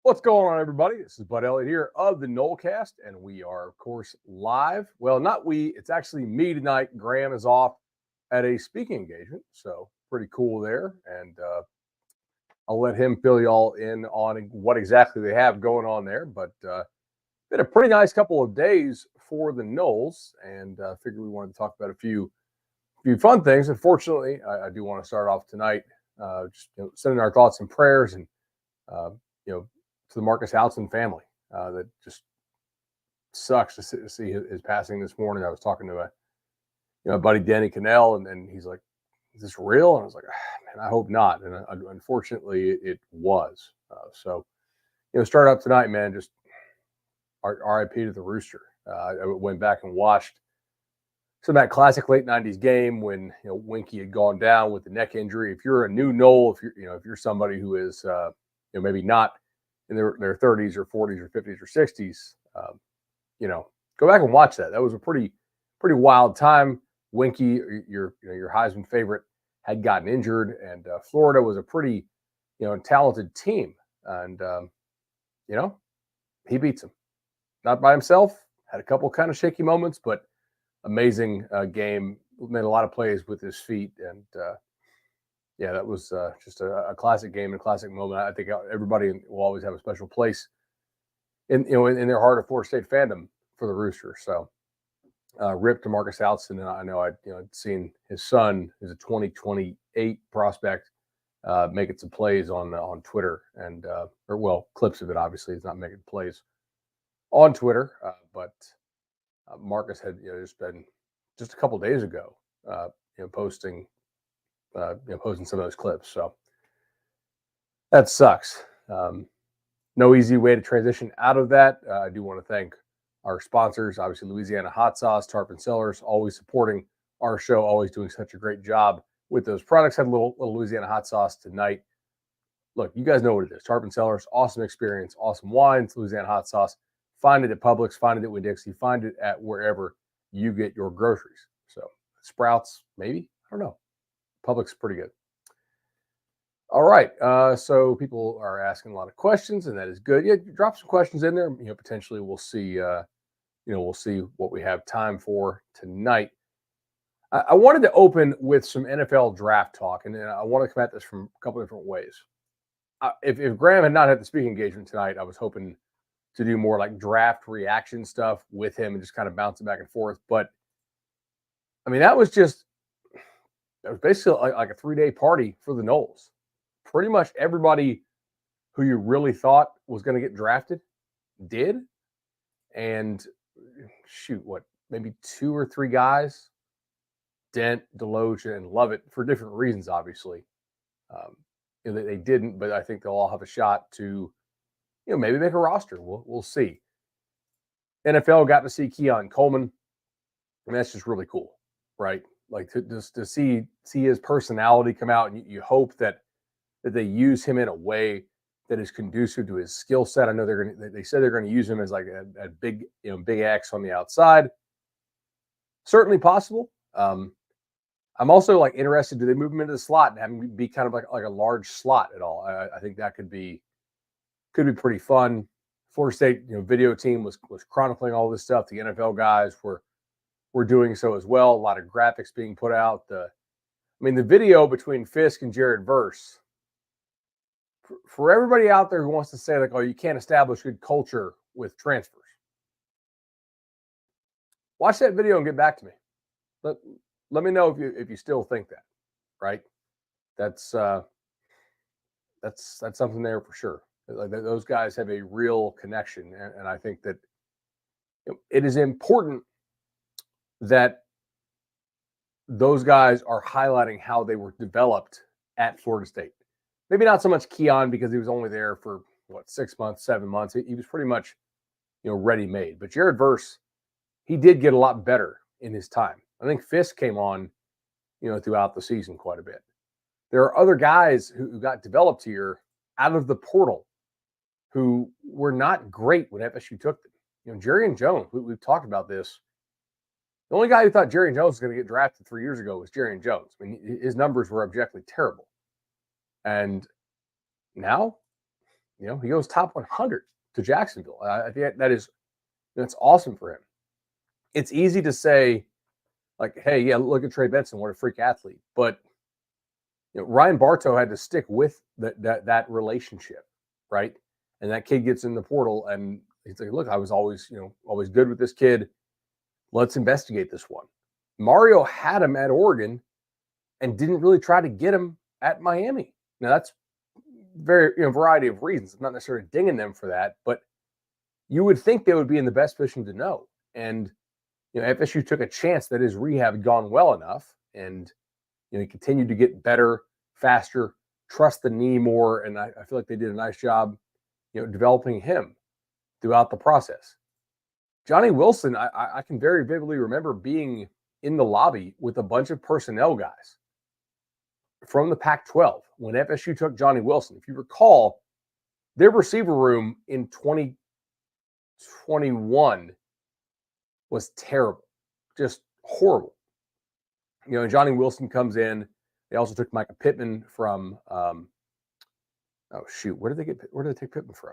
What's going on, everybody? This is Bud Elliott here of the Nolecast, and we are, of course, live. Well, not we, it's actually me tonight. Graham is off at a speaking engagement, so pretty cool there. And I'll let him fill you all in on what exactly they have going on there. But been a pretty nice couple of days for the Noles, and figured we wanted to talk about a few fun things. Unfortunately, I do want to start off tonight just sending our thoughts and prayers and to the Marcus Houtzen family. That just sucks to see his passing this morning. I was talking to a buddy, Danny Cannell, and he's like, "Is this real?" And I was like, "Man, I hope not." And unfortunately, it was. So, start up tonight, man. Just R.I.P. to the Rooster. I went back and watched some of that classic late '90s game when Winky had gone down with the neck injury. If you're a new Nole, if you're somebody who is maybe not in their 30s or 40s or 50s or 60s, go back and watch that. That was a pretty wild time. Winky, your Heisman favorite, had gotten injured, and Florida was a pretty talented team, and he beats them. Not by himself. Had a couple kind of shaky moments, but amazing game. Made a lot of plays with his feet, and that was just a classic game and a classic moment. I think everybody will always have a special place in their heart of Florida State fandom for the Roosters. So, rip to Marcus Houtzen, and I know I'd seen his son, who's a 2028 prospect, making some plays on Twitter, and clips of it. Obviously, he's not making plays on Twitter, but Marcus had just been just a couple days ago, posting some of those clips. So that sucks. No easy way to transition out of that. I do want to thank our sponsors, obviously Louisiana Hot Sauce, Tarpon Cellars, always supporting our show, always doing such a great job with those products. Had a little Louisiana Hot Sauce tonight. Look, you guys know what it is. Tarpon Cellars, awesome experience, awesome wines, Louisiana Hot Sauce. Find it at Publix, find it at Winn-Dixie, find it at wherever you get your groceries. So Sprouts, maybe? I don't know. Publix is pretty good. All right. So people are asking a lot of questions, and that is good. Yeah, drop some questions in there. Potentially we'll see. We'll see what we have time for tonight. I wanted to open with some NFL draft talk, and I want to come at this from a couple different ways. If Graham had not had the speaking engagement tonight, I was hoping to do more like draft reaction stuff with him and just kind of bounce it back and forth. But I mean, that was basically like a 3-day party for the Noles. Pretty much everybody who you really thought was going to get drafted did. And maybe 2 or 3 guys, Dent, Deloach, and Lovett, for different reasons, obviously. They didn't, but I think they'll all have a shot to maybe make a roster. We'll see. NFL got to see Keon Coleman. I mean, that's just really cool, right? Like to see his personality come out, and you hope that they use him in a way that is conducive to his skill set. I know they said they're going to use him as like a big X on the outside. Certainly possible. I'm also like interested. Do they move him into the slot and have him be kind of like a large slot at all? I think that could be pretty fun. Florida State video team was chronicling all this stuff. The NFL guys were doing so as well. A lot of graphics being put out. The video between Fisk and Jared Verse, for everybody out there who wants to say like, oh, you can't establish good culture with transfers, watch that video and get back to me. Let me know if you still think that, right? That's something there for sure. Like those guys have a real connection, and I think that it is important that those guys are highlighting how they were developed at Florida State. Maybe not so much Keon because he was only there for 6 months, 7 months. He was pretty much ready-made. But Jared Verse, he did get a lot better in his time. I think Fisk came on throughout the season quite a bit. There are other guys who got developed here out of the portal who were not great when FSU took them. Jerry Jones, we've talked about this. The only guy who thought Jerry Jones was going to get drafted 3 years ago was Jerry Jones. His numbers were objectively terrible. And now He goes top 100 to Jacksonville. I think that's awesome for him. It's easy to say, like, hey, yeah, look at Trey Benson, what a freak athlete. But Ryan Bartow had to stick with that relationship, right? And that kid gets in the portal, and he's like, look, I was always good with this kid. Let's investigate this one. Mario had him at Oregon and didn't really try to get him at Miami. Now, that's very variety of reasons. I'm not necessarily dinging them for that, but you would think they would be in the best position to know. And FSU took a chance that his rehab had gone well enough, and he continued to get better, faster, trust the knee more, and I feel like they did a nice job, developing him throughout the process. Johnny Wilson, I can very vividly remember being in the lobby with a bunch of personnel guys from the Pac-12 when FSU took Johnny Wilson. If you recall, their receiver room in 2021 was terrible, just horrible. And Johnny Wilson comes in. They also took Micah Pittman from, where did they take Pittman from?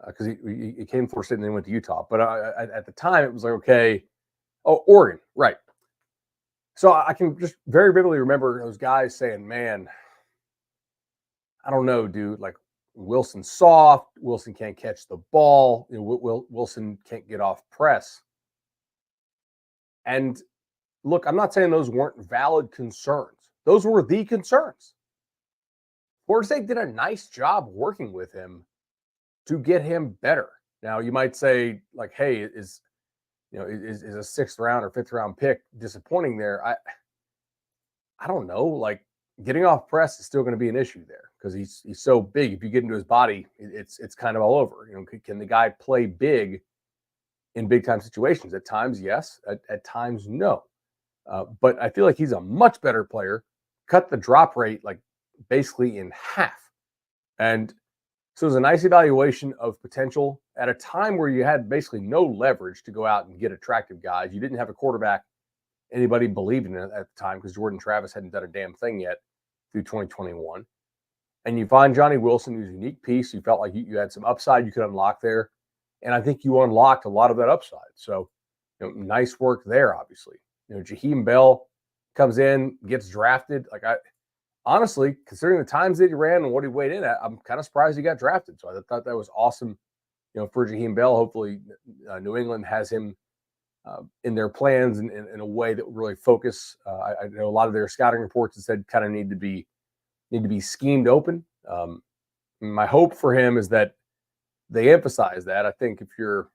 Because he came for State and then went to Utah. But at the time, it was like, okay, Oregon, right. So I can just very vividly remember those guys saying, man, I don't know, dude, like Wilson's soft. Wilson can't catch the ball. Wilson can't get off press. And look, I'm not saying those weren't valid concerns. Those were the concerns. Florida State did a nice job working with him to get him better. Now, you might say, like, hey, is a sixth round or fifth round pick disappointing there? I don't know. Like, getting off press is still going to be an issue there because he's so big. If you get into his body, it's kind of all over. Can the guy play big in big time situations? At times, yes. At times, no. But I feel like he's a much better player. Cut the drop rate like basically in half. And so it was a nice evaluation of potential at a time where you had basically no leverage to go out and get attractive guys. You didn't have a quarterback anybody believed in it at the time because Jordan Travis hadn't done a damn thing yet through 2021. And you find Johnny Wilson, who's a unique piece. You felt like you had some upside you could unlock there. And I think you unlocked a lot of that upside. So, nice work there, obviously. Jaheim Bell comes in, gets drafted. Like, honestly, considering the times that he ran and what he weighed in at, I'm kind of surprised he got drafted. So I thought that was awesome, for Jaheim Bell. Hopefully, New England has him in their plans in a way that will really focus. I know a lot of their scouting reports have said kind of need to be schemed open. My hope for him is that they emphasize that. I think if you're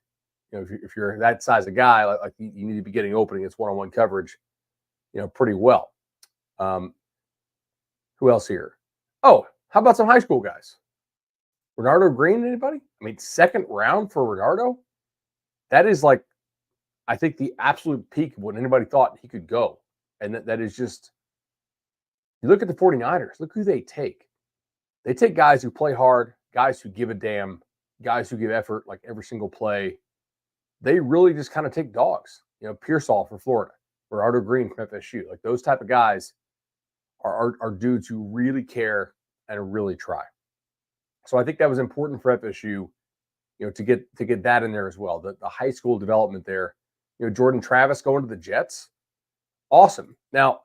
that size of guy, like you need to be getting open against one-on-one coverage, pretty well. Who else here? Oh, how about some high school guys? Renardo Green, anybody? I mean, second round for Renardo? That is like, I think, the absolute peak of what anybody thought he could go. And that is just, you look at the 49ers, look who they take. They take guys who play hard, guys who give a damn, guys who give effort like every single play. They really just kind of take dogs. Pearsall for Florida, Renardo Green from FSU. Like, those type of guys are dudes who really care and really try. So I think that was important for FSU, to get that in there as well. The high school development there. Jordan Travis going to the Jets. Awesome. Now,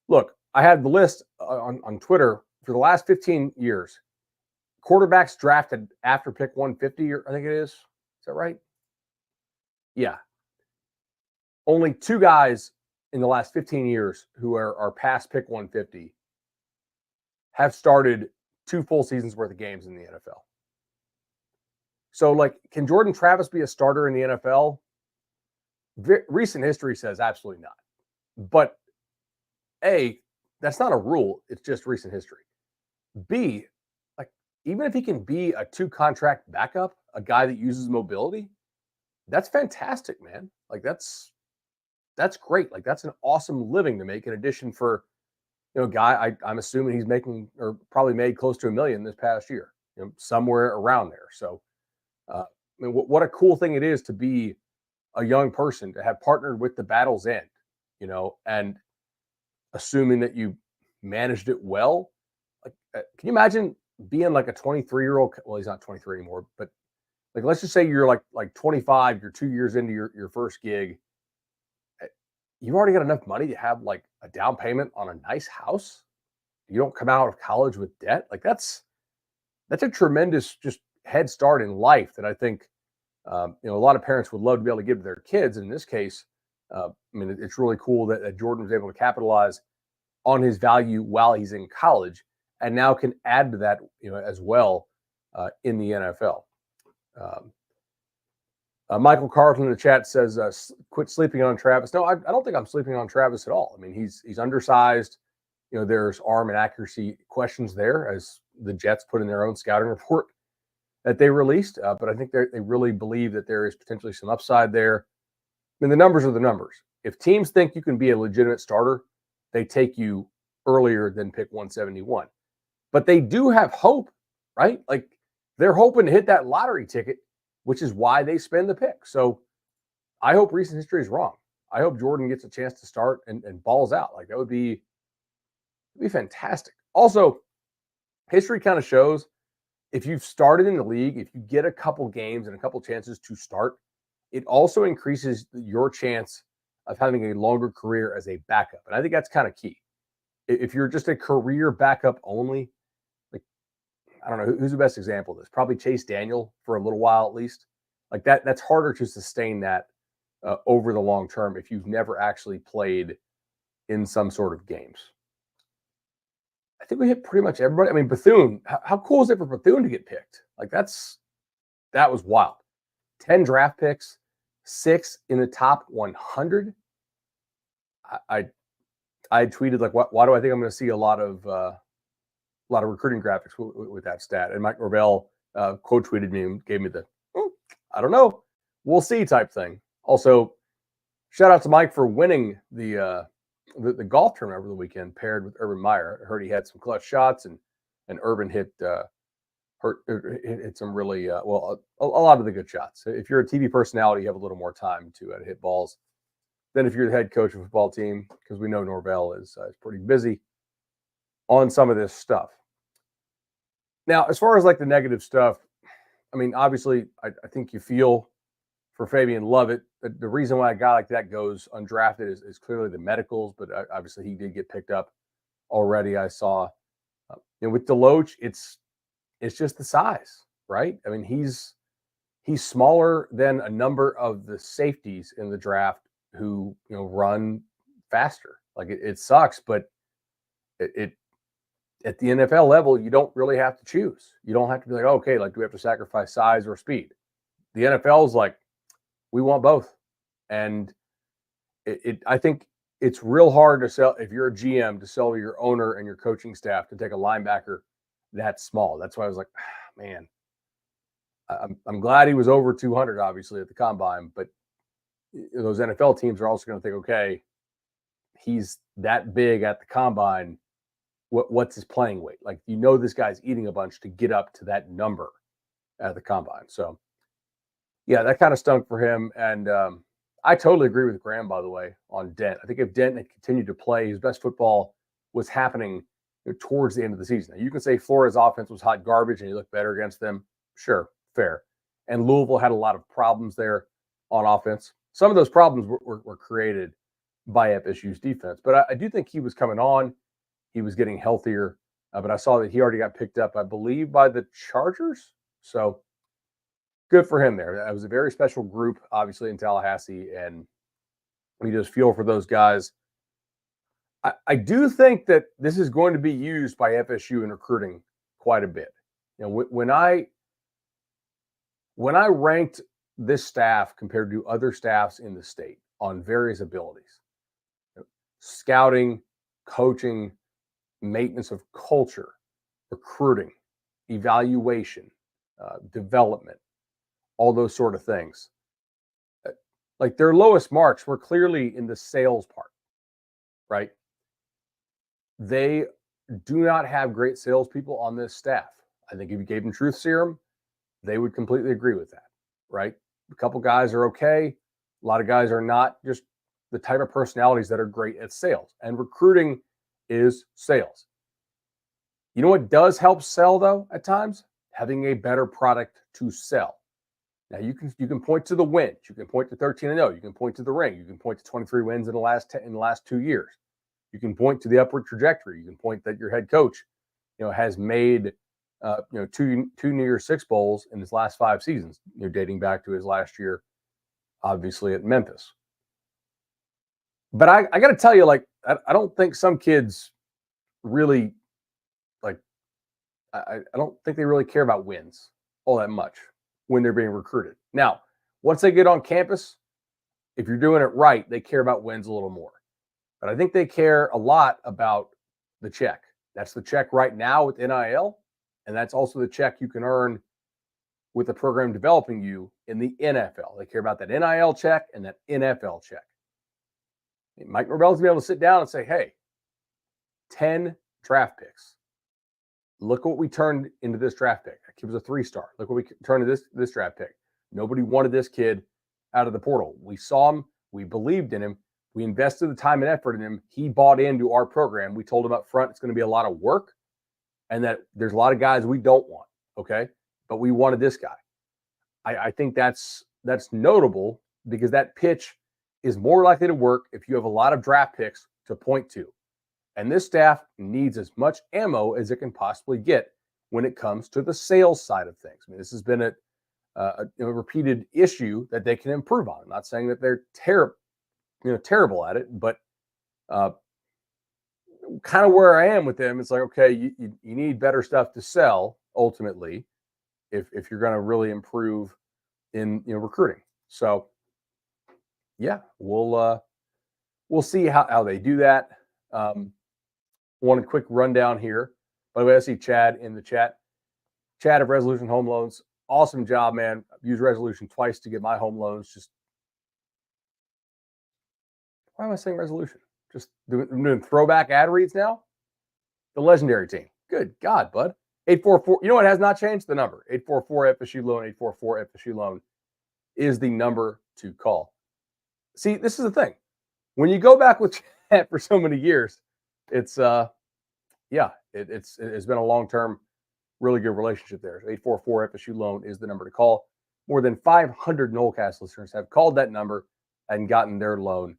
look, I had the list on Twitter for the last 15 years. Quarterbacks drafted after pick 150, I think it is. Is that right? Yeah. Only two guys in the last 15 years who are past pick 150 have started 2 full seasons worth of games in the NFL. So, like, can Jordan Travis be a starter in the NFL? Recent history says absolutely not. But A, that's not a rule. It's just recent history. B, like, even if he can be a 2-contract backup, a guy that uses mobility, that's fantastic, man. Like, that's great. Like, that's an awesome living to make in addition for, a guy I'm assuming he's making or probably made close to $1 million this past year, somewhere around there. So, I mean, what a cool thing it is to be a young person, to have partnered with the battle's end, and assuming that you managed it well. Like, can you imagine being like a 23-year-old, well, he's not 23 anymore, but like, let's just say you're like 25, you're 2 years into your first gig. You've already got enough money to have like a down payment on a nice house. You don't come out of college with debt. Like that's a tremendous just head start in life that I think, a lot of parents would love to be able to give to their kids. And in this case, I mean, it's really cool that Jordan was able to capitalize on his value while he's in college, and now can add to that, as well in the NFL. Michael Carlton in the chat says, "Quit sleeping on Travis." No, I don't think I'm sleeping on Travis at all. I mean, he's undersized. There's arm and accuracy questions there, as the Jets put in their own scouting report that they released. But I think they really believe that there is potentially some upside there. I mean, the numbers are the numbers. If teams think you can be a legitimate starter, they take you earlier than pick 171. But they do have hope, right? Like, they're hoping to hit that lottery ticket, which is why they spend the pick. So I hope recent history is wrong. I hope Jordan gets a chance to start and balls out. Like, that would be fantastic. Also, history kind of shows if you've started in the league, if you get a couple games and a couple chances to start, it also increases your chance of having a longer career as a backup. And I think that's kind of key. If you're just a career backup only, like, I don't know, who's the best example of this? Probably Chase Daniel for a little while at least. Like that's harder to sustain that over the long term if you've never actually played in some sort of games. I think we hit pretty much everybody. I mean, Bethune, how cool is it for Bethune to get picked? Like that was wild. 10 draft picks, 6 in the top 100. I tweeted like, why do I think I'm going to see a lot of recruiting graphics with that stat? And Mike Norvell quote tweeted me and gave me the I don't know, we'll see type thing. Also, shout out to Mike for winning the golf tournament over the weekend, paired with Urban Meyer. I heard he had some clutch shots, and Urban hit some really a lot of the good shots. If you're a TV personality, you have a little more time to hit balls than if you're the head coach of a football team, because we know Norvell is pretty busy on some of this stuff. Now, as far as like the negative stuff, I mean, obviously, I think you feel for Fabian Lovett. The reason why a guy like that goes undrafted is clearly the medicals, but obviously he did get picked up already. I saw, and with Deloach, it's just the size, right? I mean, he's smaller than a number of the safeties in the draft who run faster. Like it sucks, but it at the NFL level, you don't really have to choose. You don't have to be like, okay, like, do we have to sacrifice size or speed? The NFL is like, we want both. And I think it's real hard to sell, if you're a GM, to sell to your owner and your coaching staff to take a linebacker that small. That's why I was like, man, I'm glad he was over 200, obviously, at the combine. But those NFL teams are also going to think, okay, he's that big at the combine. What's his playing weight? Like, this guy's eating a bunch to get up to that number at the combine. So, yeah, that kind of stunk for him. And I totally agree with Graham, by the way, on Dent. I think if Dent had continued to play, his best football was happening towards the end of the season. Now, you can say Florida's offense was hot garbage and he looked better against them. Sure, fair. And Louisville had a lot of problems there on offense. Some of those problems were created by FSU's defense. But I do think he was coming on. He was getting healthier, but I saw that he already got picked up, I believe, by the Chargers. So good for him there. That was a very special group, obviously, in Tallahassee, and we just feel for those guys. I do think that this is going to be used by FSU in recruiting quite a bit. When I ranked this staff compared to other staffs in the state on various abilities, scouting, coaching, maintenance of culture, recruiting, evaluation, development, all those sort of things. Like, their lowest marks were clearly in the sales part, right? They do not have great salespeople on this staff. I think if you gave them truth serum, they would completely agree with that, right? A couple guys are okay. A lot of guys are not just the type of personalities that are great at sales. And recruiting is sales. You know what does help sell though at times? Having a better product to sell. Now you can point to the wins, you can point to 13-0, you can point to the ring, you can point to 23 wins in the last 2 years. You can point to the upward trajectory. You can point that your head coach, has made two New Year's Six bowls in his last 5 seasons, dating back to his last year, obviously at Memphis. But I got to tell you, like, I don't think some kids really like. I don't think they really care about wins all that much when they're being recruited. Now, once they get on campus, if you're doing it right, they care about wins a little more. But I think they care a lot about the check. That's the check right now with NIL, and that's also the check you can earn with the program developing you in the NFL. They care about that NIL check and that NFL check. Mike Norvell's going to be able to sit down and say, hey, 10 draft picks. Look what we turned into this draft pick. That kid was a 3-star. Look what we turned into this draft pick. Nobody wanted this kid out of the portal. We saw him. We believed in him. We invested the time and effort in him. He bought into our program. We told him up front it's going to be a lot of work and that there's a lot of guys we don't want, okay? But we wanted this guy. I think that's notable because that pitch is more likely to work if you have a lot of draft picks to point to. And this staff needs as much ammo as it can possibly get when it comes to the sales side of things. I mean, this has been a repeated issue that they can improve on. I'm not saying that they're terrible at it, but kind of where I am with them, it's like, okay, you need better stuff to sell ultimately if you're going to really improve in recruiting. So yeah, we'll see how they do that. One quick rundown here. By the way, I see Chad in the chat. Chad of Resolution Home Loans. Awesome job, man. I've used Resolution twice to get my home loans. Just why am I saying Resolution? Just doing throwback ad reads now? The legendary team. Good God, bud. 844. You know what has not changed? The number. 844 FSU Loan. 844 FSU Loan is the number to call. See, this is the thing. When you go back with Chad for so many years, it's it's been a long-term, really good relationship there. 844 FSU Loan is the number to call. More than 500 Nolecast listeners have called that number and gotten their loan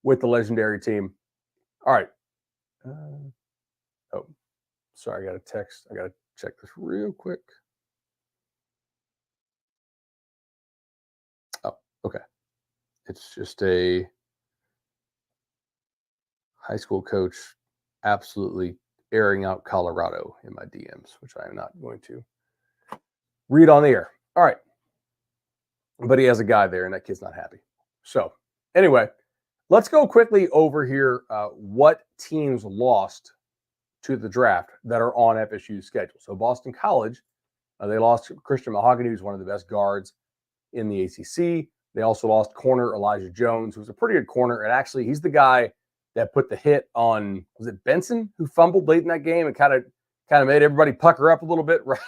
with the legendary team. All right. Sorry, I got a text. I got to check this real quick. Oh, okay. It's just a high school coach absolutely airing out Colorado in my DMs, which I am not going to read on the air. All right. But he has a guy there, and that kid's not happy. So anyway, let's go quickly over here what teams lost to the draft that are on FSU's schedule. So Boston College, they lost Christian Mahogany, who's one of the best guards in the ACC. They also lost corner Elijah Jones, who's a pretty good corner. And actually, he's the guy that put the hit on, was it Benson, who fumbled late in that game and kind of made everybody pucker up a little bit right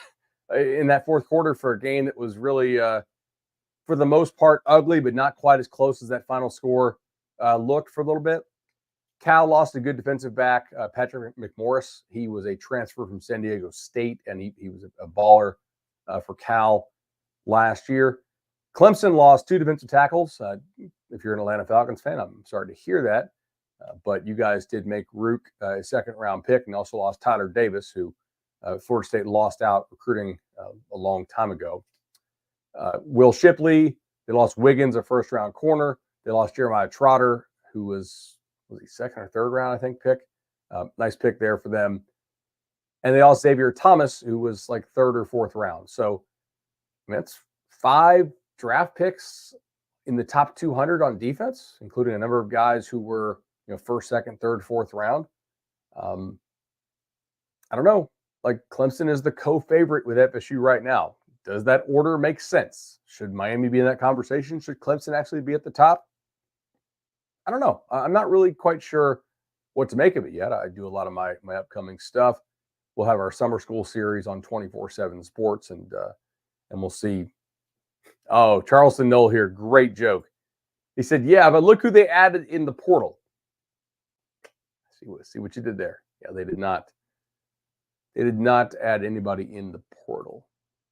in that fourth quarter for a game that was really, for the most part, ugly, but not quite as close as that final score looked for a little bit. Cal lost a good defensive back, Patrick McMorris. He was a transfer from San Diego State, and he was a baller for Cal last year. Clemson lost 2 defensive tackles. If you're an Atlanta Falcons fan, I'm sorry to hear that. But you guys did make Rook a second-round pick, and also lost Tyler Davis, who Florida State lost out recruiting a long time ago. Will Shipley, they lost Wiggins, a first-round corner. They lost Jeremiah Trotter, who was he second or third round, I think, pick. Nice pick there for them. And they lost Xavier Thomas, who was like third or fourth round. So I mean, that's 5 draft picks in the top 200 on defense, including a number of guys who were first, second, third, fourth round. I don't know. Like, Clemson is the co-favorite with FSU right now. Does that order make sense? Should Miami be in that conversation? Should Clemson actually be at the top? I don't know. I'm not really quite sure what to make of it yet. I do a lot of my upcoming stuff. We'll have our summer school series on 24/7 Sports, and we'll see. Oh, Charleston Knoll here. Great joke. He said, yeah, but look who they added in the portal. See what you did there. Yeah, they did not They did not add anybody in the portal.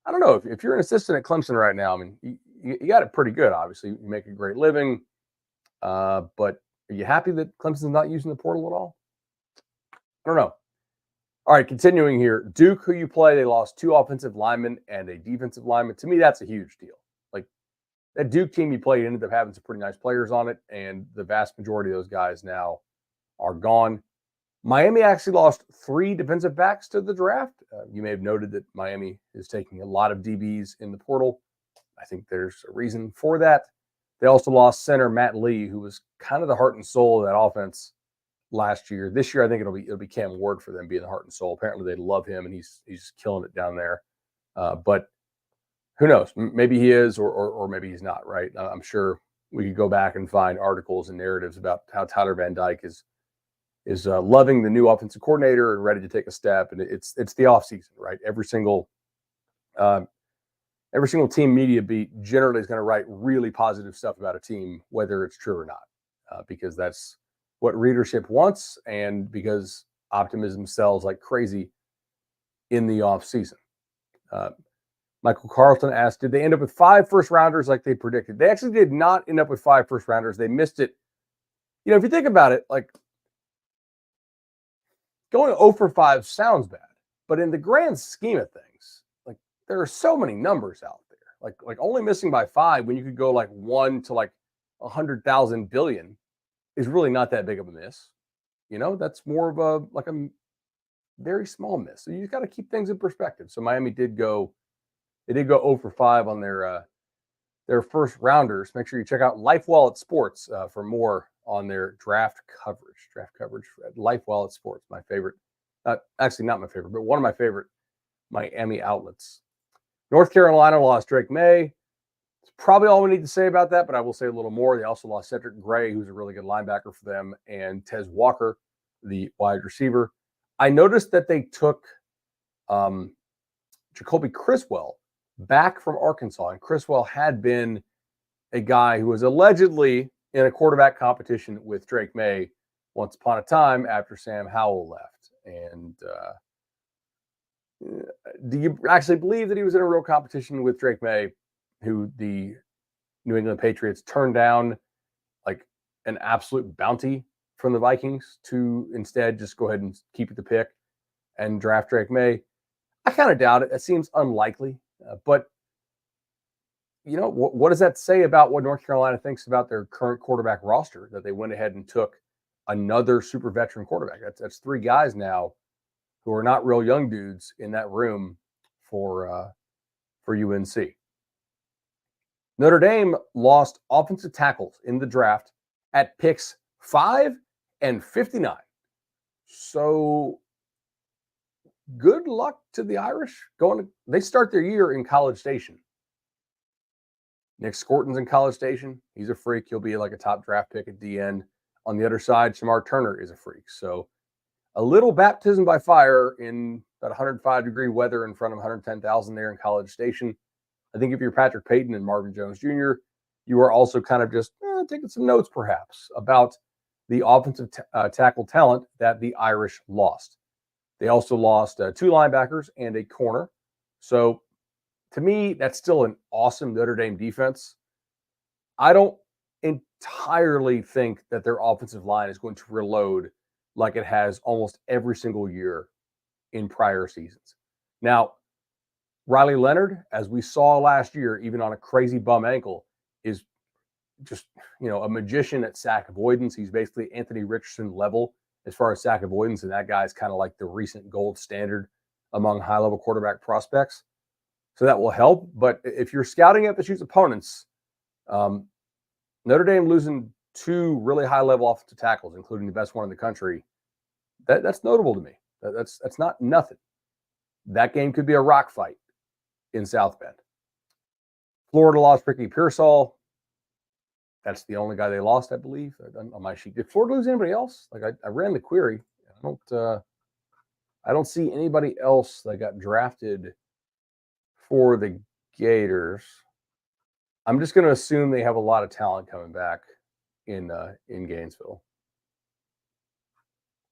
I don't know if you're an assistant at Clemson right now. I mean, you got it pretty good. Obviously, you make a great living, but are you happy that Clemson's not using the portal at all? I don't know. All right, continuing here. Duke, who you play, they lost 2 offensive linemen and a defensive lineman. To me, that's a huge deal. Like that Duke team you played ended up having some pretty nice players on it, and the vast majority of those guys now are gone. Miami actually lost 3 defensive backs to the draft. You may have noted that Miami is taking a lot of DBs in the portal. I think there's a reason for that. They also lost center Matt Lee, who was kind of the heart and soul of that offense last year. This year, I think it'll be Cam Ward for them being the heart and soul. Apparently, they love him, and he's killing it down there. But who knows? Maybe he is, or maybe he's not. Right? I'm sure we could go back and find articles and narratives about how Tyler Van Dyke is loving the new offensive coordinator and ready to take a step. And it's the offseason, right? Every single team media beat generally is going to write really positive stuff about a team, whether it's true or not, because that's what readership wants, and because optimism sells like crazy in the offseason. Michael Carlton asked, did they end up with 5 first-rounders like they predicted? They actually did not end up with 5 first-rounders. They missed it. You know, if you think about it, like, going 0 for 5 sounds bad, but in the grand scheme of things, like there are so many numbers out there. Like only missing by 5 when you could go like 1 to like 100,000 billion is really not that big of a miss. You know, that's more of a very small miss. So you got to keep things in perspective. So Miami did go 0 for 5 on their first rounders. Make sure you check out Life Wallet Sports for more on their draft coverage at Life Wallet Sports, my favorite, actually not my favorite, but one of my favorite Miami outlets. North Carolina lost Drake May. It's probably all we need to say about that, but I will say a little more. They also lost Cedric Gray, who's a really good linebacker for them, and Tez Walker, the wide receiver. I noticed that they took Jacoby Criswell back from Arkansas, and Criswell had been a guy who was allegedly in a quarterback competition with Drake May once upon a time after Sam Howell left. And do you actually believe that he was in a real competition with Drake May, who the New England Patriots turned down like an absolute bounty from the Vikings to instead just go ahead and keep the pick and draft Drake May? I kind of doubt it. It seems unlikely. But you know, what does that say about what North Carolina thinks about their current quarterback roster, that they went ahead and took another super veteran quarterback? That's 3 guys now who are not real young dudes in that room for UNC. Notre Dame lost offensive tackles in the draft at picks 5 and 59. So good luck to the Irish. They start their year in College Station. Nick Scorton's in College Station. He's a freak. He'll be like a top draft pick at the end. On the other side, Shamar Turner is a freak. So a little baptism by fire in that 105-degree weather in front of 110,000 there in College Station. I think if you're Patrick Payton and Marvin Jones Jr., you are also kind of just taking some notes perhaps about the offensive tackle talent that the Irish lost. They also lost 2 linebackers and a corner. So to me, that's still an awesome Notre Dame defense. I don't entirely think that their offensive line is going to reload like it has almost every single year in prior seasons. Now, Riley Leonard, as we saw last year, even on a crazy bum ankle, is just, a magician at sack avoidance. He's basically Anthony Richardson level as far as sack avoidance, and that guy's kind of like the recent gold standard among high-level quarterback prospects. So that will help. But if you're scouting FSU's opponents, Notre Dame losing 2 really high-level offensive tackles, including the best one in the country, that's notable to me. That's not nothing. That game could be a rock fight in South Bend. Florida lost Ricky Pearsall. That's the only guy they lost, I believe, on my sheet. Did Florida lose anybody else? Like I ran the query. I don't see anybody else that got drafted for the Gators. I'm just going to assume they have a lot of talent coming back in Gainesville.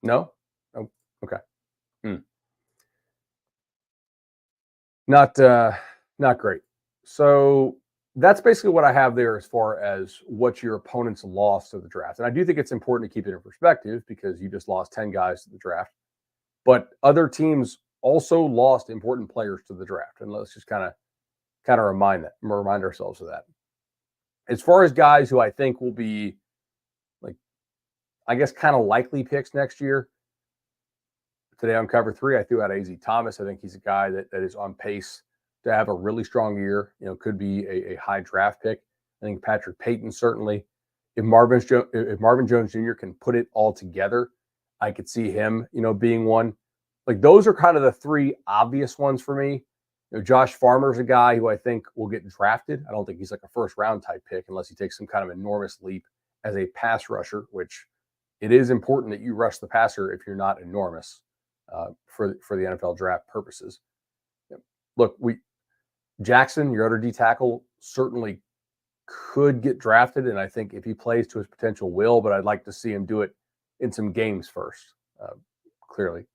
No? Oh, okay. Not great. So that's basically what I have there as far as what your opponents lost to the draft. And I do think it's important to keep it in perspective because you just lost 10 guys to the draft. But other teams also lost important players to the draft. And let's just kind of remind ourselves of that. As far as guys who I think will be like, I guess, kind of likely picks next year. Today on Cover 3, I threw out AZ Thomas. I think he's a guy that is on pace to have a really strong year. Could be a high draft pick. I think Patrick Payton certainly. If Marvin Jones Jr. can put it all together, I could see him, being one. Like those are kind of the three obvious ones for me. Josh Farmer's a guy who I think will get drafted. I don't think he's like a first round type pick unless he takes some kind of enormous leap as a pass rusher, which it is important that you rush the passer if you're not enormous for the NFL draft purposes. Look, Jackson, your other D tackle, certainly could get drafted, and I think if he plays to his potential, will. But I'd like to see him do it in some games first. Clearly,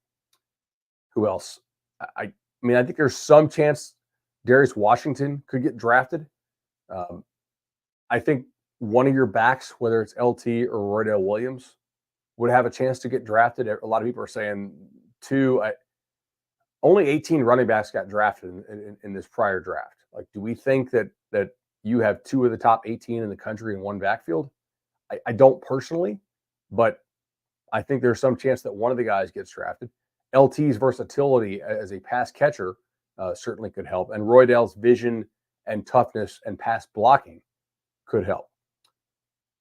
who else? I think there's some chance Darius Washington could get drafted. I think one of your backs, whether it's LT or Roydell Williams, would have a chance to get drafted. A lot of people are saying only 18 running backs got drafted in this prior draft. Like, do we think that you have two of the top 18 in the country in one backfield? I don't personally, but I think there's some chance that one of the guys gets drafted. LT's versatility as a pass catcher certainly could help, and Roydell's vision and toughness and pass blocking could help.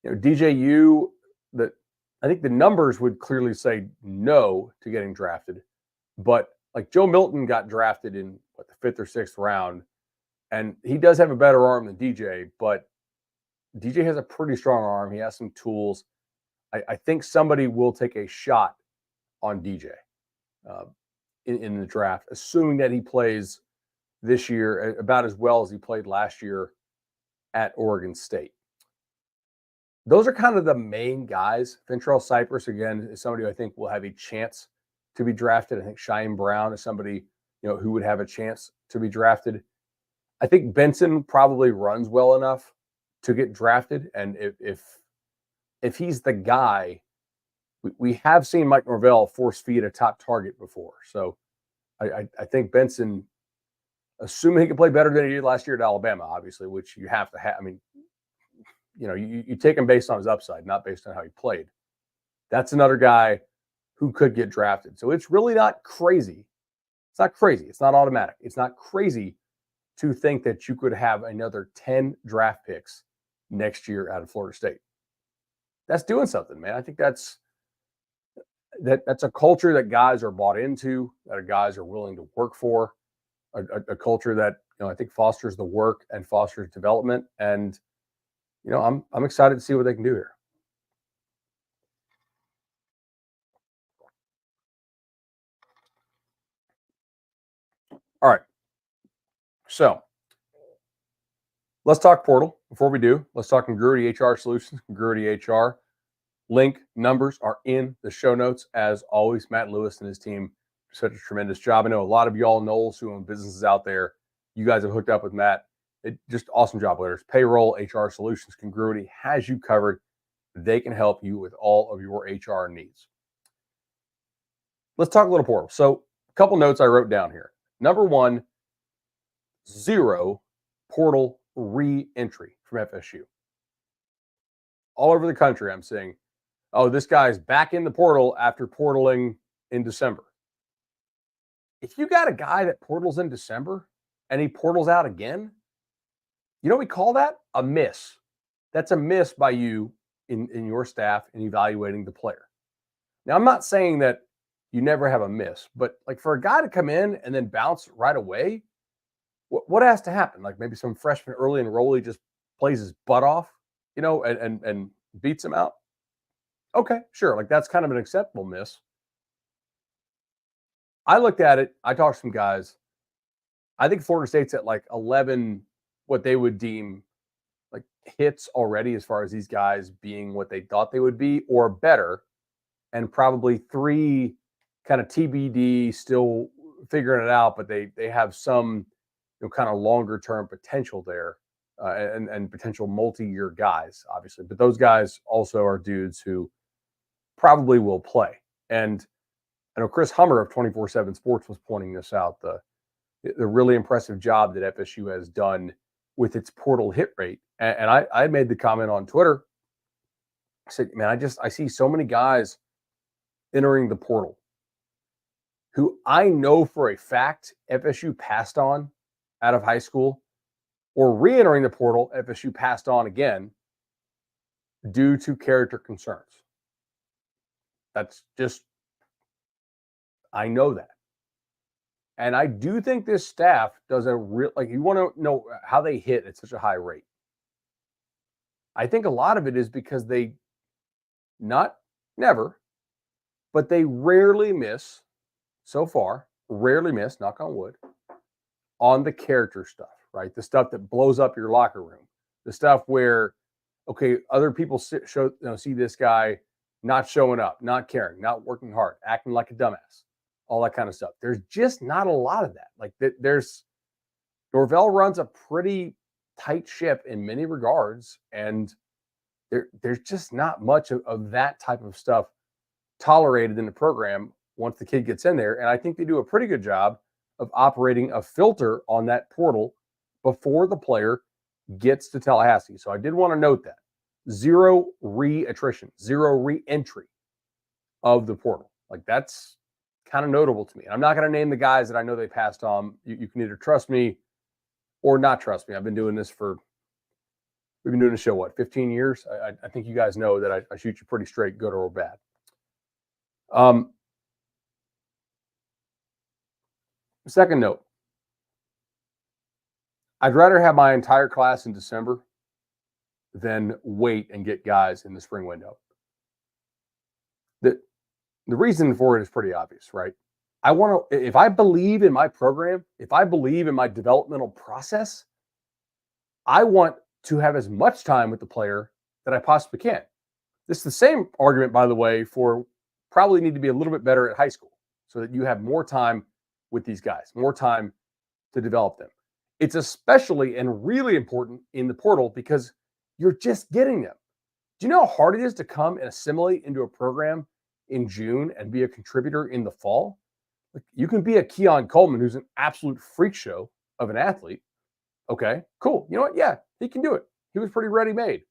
DJU, I think the numbers would clearly say no to getting drafted, but like Joe Milton got drafted in the 5th or 6th round, and he does have a better arm than DJ, but DJ has a pretty strong arm. He has some tools. I think somebody will take a shot on DJ in the draft, assuming that he plays this year about as well as he played last year at Oregon State. Those are kind of the main guys. Ventrell Cypress, again, is somebody who I think will have a chance to be drafted. I think Cheyenne Brown is somebody, who would have a chance to be drafted. I think Benson probably runs well enough to get drafted. And if he's the guy, we have seen Mike Norvell force feed a top target before. So I think Benson, assuming he can play better than he did last year at Alabama, obviously, which you have to have. You take him based on his upside, not based on how he played. That's another guy who could get drafted. So it's really not crazy. It's not crazy. It's not automatic. It's not crazy to think that you could have another 10 draft picks next year out of Florida State. That's doing something, man. I think that's a culture that guys are bought into, that guys are willing to work for, a culture that I think fosters the work and fosters development. And I'm excited to see what they can do here. All right. So let's talk portal. Before we do, let's talk Congruity HR Solutions, Congruity HR. Link numbers are in the show notes. As always, Matt Lewis and his team do such a tremendous job. I know a lot of y'all Noles who own businesses out there, you guys have hooked up with Matt. Just awesome job, leaders. Payroll, HR Solutions, Congruity has you covered. They can help you with all of your HR needs. Let's talk a little portal. So a couple notes I wrote down here. Number one, 0 portal re-entry from FSU. All over the country, I'm seeing, oh, this guy's back in the portal after portaling in December. If you got a guy that portals in December and he portals out again, you know what we call that? A miss. That's a miss by you in your staff in evaluating the player. Now, I'm not saying that you never have a miss, but like for a guy to come in and then bounce right away, what has to happen? Like maybe some freshman early enrollee just plays his butt off, and beats him out. Okay, sure. Like that's kind of an acceptable miss. I looked at it. I talked to some guys. I think Florida State's at like 11, what they would deem like hits already as far as these guys being what they thought they would be or better, and probably 3 kind of TBD, still figuring it out, but they have some kind of longer term potential there, and potential multi-year guys, obviously. But those guys also are dudes who probably will play. And I know Chris Hummer of 24/7 Sports was pointing this out, the really impressive job that FSU has done with its portal hit rate. And I made the comment on Twitter. I said, man, I see so many guys entering the portal who I know for a fact FSU passed on out of high school, or re-entering the portal, FSU passed on again due to character concerns. That's just, I know that. And I do think this staff does a real, like, you want to know how they hit at such a high rate. I think a lot of it is because they, not never, but they rarely miss, so far, rarely miss, knock on wood, on the character stuff, right? The stuff that blows up your locker room, the stuff where, okay, other people see this guy not showing up, not caring, not working hard, acting like a dumbass, all that kind of stuff. There's just not a lot of that. Like, Norvell runs a pretty tight ship in many regards, and there's just not much of that type of stuff tolerated in the program once the kid gets in there. And I think they do a pretty good job of operating a filter on that portal before the player gets to Tallahassee. So I did want to note that. 0 re-attrition, 0 re-entry of the portal. Like, that's kind of notable to me. I'm not going to name the guys that I know they passed on. You can either trust me or not trust me. We've been doing this show, 15 years? I think you guys know that I shoot you pretty straight, good or bad. Second note, I'd rather have my entire class in December than wait and get guys in the spring window. The reason for it is pretty obvious, right? If I believe in my program, if I believe in my developmental process, I want to have as much time with the player that I possibly can. This is the same argument, by the way, for probably need to be a little bit better at high school so that you have more time with these guys, more time to develop them. It's especially and really important in the portal because you're just getting them. Do you know how hard it is to come and assimilate into a program in June and be a contributor in the fall? Like, you can be a Keon Coleman, who's an absolute freak show of an athlete. Okay, cool. You know what? Yeah, he can do it. He was pretty ready-made.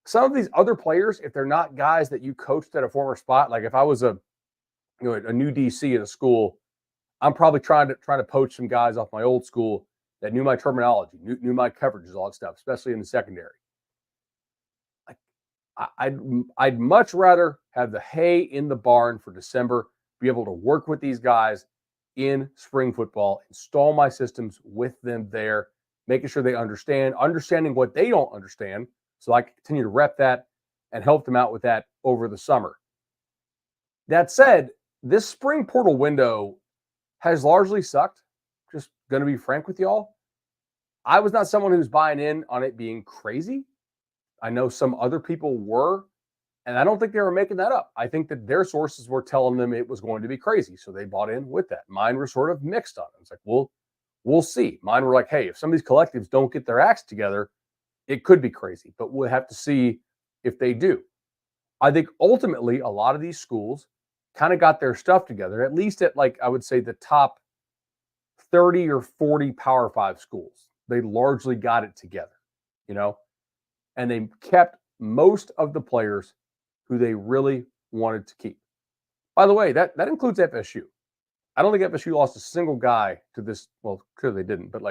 Some of these other players, if they're not guys that you coached at a former spot, like if I was a new DC at a school, I'm probably trying to poach some guys off my old school that knew my terminology, knew my coverages, all that stuff, especially in the secondary. I'd much rather have the hay in the barn for December, be able to work with these guys in spring football, install my systems with them there, making sure they understanding what they don't understand, so I can continue to rep that and help them out with that over the summer. That said, this spring portal window has largely sucked. Just going to be frank with y'all. I was not someone who's buying in on it being crazy. I know some other people were, and I don't think they were making that up. I think that their sources were telling them it was going to be crazy, so they bought in with that. Mine were sort of mixed on it. It's like, well, we'll see. Mine were like, hey, if some of these collectives don't get their acts together, it could be crazy, but we'll have to see if they do. I think ultimately a lot of these schools kind of got their stuff together, at least at, like, I would say the top 30 or 40 Power 5 schools. They largely got it together, and they kept most of the players who they really wanted to keep. By the way, that includes FSU. I don't think FSU lost a single guy to this. Well, clearly they didn't, but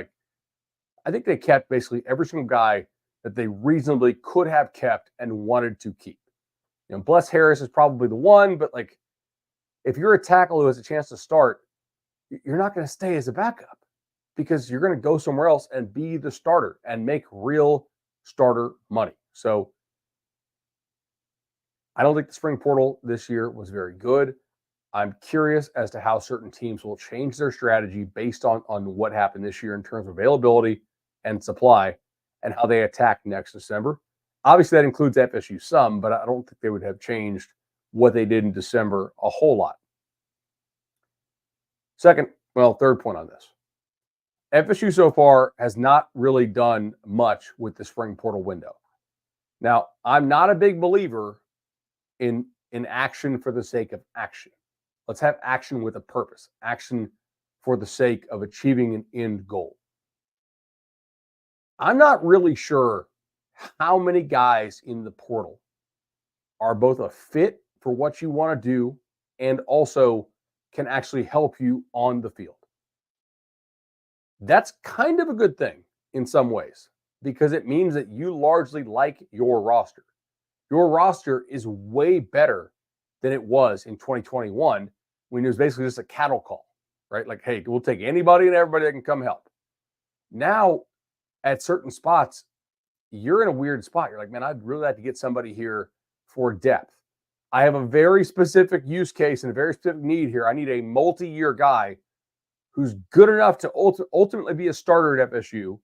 I think they kept basically every single guy that they reasonably could have kept and wanted to keep. Bless Harris is probably the one, but if you're a tackle who has a chance to start, you're not going to stay as a backup because you're going to go somewhere else and be the starter and make real starter money. So I don't think the spring portal this year was very good. I'm curious as to how certain teams will change their strategy based on what happened this year in terms of availability and supply and how they attack next December. Obviously, that includes FSU some, but I don't think they would have changed what they did in December a whole lot. Third point on this. FSU so far has not really done much with the spring portal window. Now, I'm not a big believer in action for the sake of action. Let's have action with a purpose, action for the sake of achieving an end goal. I'm not really sure how many guys in the portal are both a fit for what you want to do and also can actually help you on the field. That's kind of a good thing in some ways because it means that you largely like your roster. Your roster is way better than it was in 2021 when it was basically just a cattle call, right? Like, hey, we'll take anybody and everybody that can come help. Now, at certain spots, you're in a weird spot. You're like, man, I'd really like to get somebody here for depth. I have a very specific use case and a very specific need here. I need a multi-year guy who's good enough to ultimately be a starter at FSU,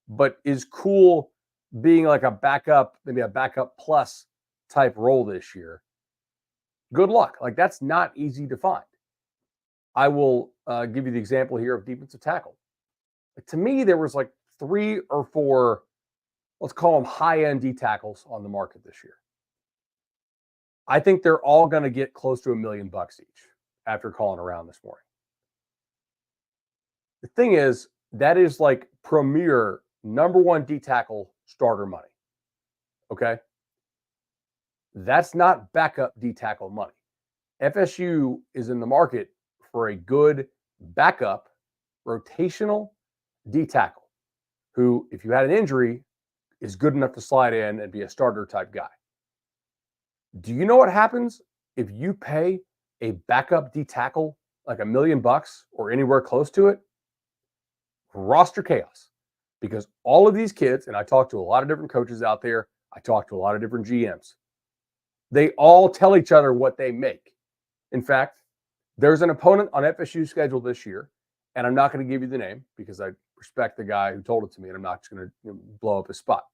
but is cool being like a backup, maybe a backup plus type role this year. Good luck. Like, that's not easy to find. I will give you the example here of defensive tackle. To me, there was like 3 or 4, let's call them high-end D tackles on the market this year. I think they're all going to get close to $1 million each after calling around this morning. The thing is, that is like premier number 1 D tackle starter money. Okay? That's not backup D tackle money. FSU is in the market for a good backup rotational D tackle who, if you had an injury, is good enough to slide in and be a starter type guy. Do you know what happens if you pay a backup D tackle like $1 million or anywhere close to it? Roster chaos. Because all of these kids, and I talk to a lot of different coaches out there, I talk to a lot of different GMs, they all tell each other what they make. In fact, there's an opponent on FSU's schedule this year, and I'm not going to give you the name because I respect the guy who told it to me, and I'm not just going to blow up his spot.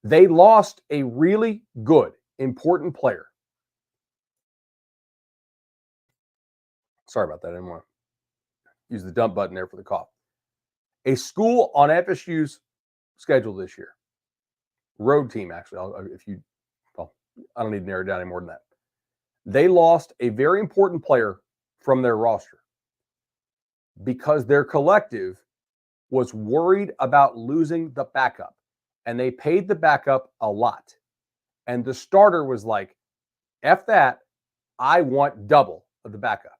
They lost a really good, important player. Sorry about that. I didn't want to use the dump button there for the cough. A school on FSU's schedule this year, road team actually, I don't need to narrow it down any more than that. They lost a very important player from their roster because their collective was worried about losing the backup, and they paid the backup a lot. And the starter was like, F that, I want double of the backup.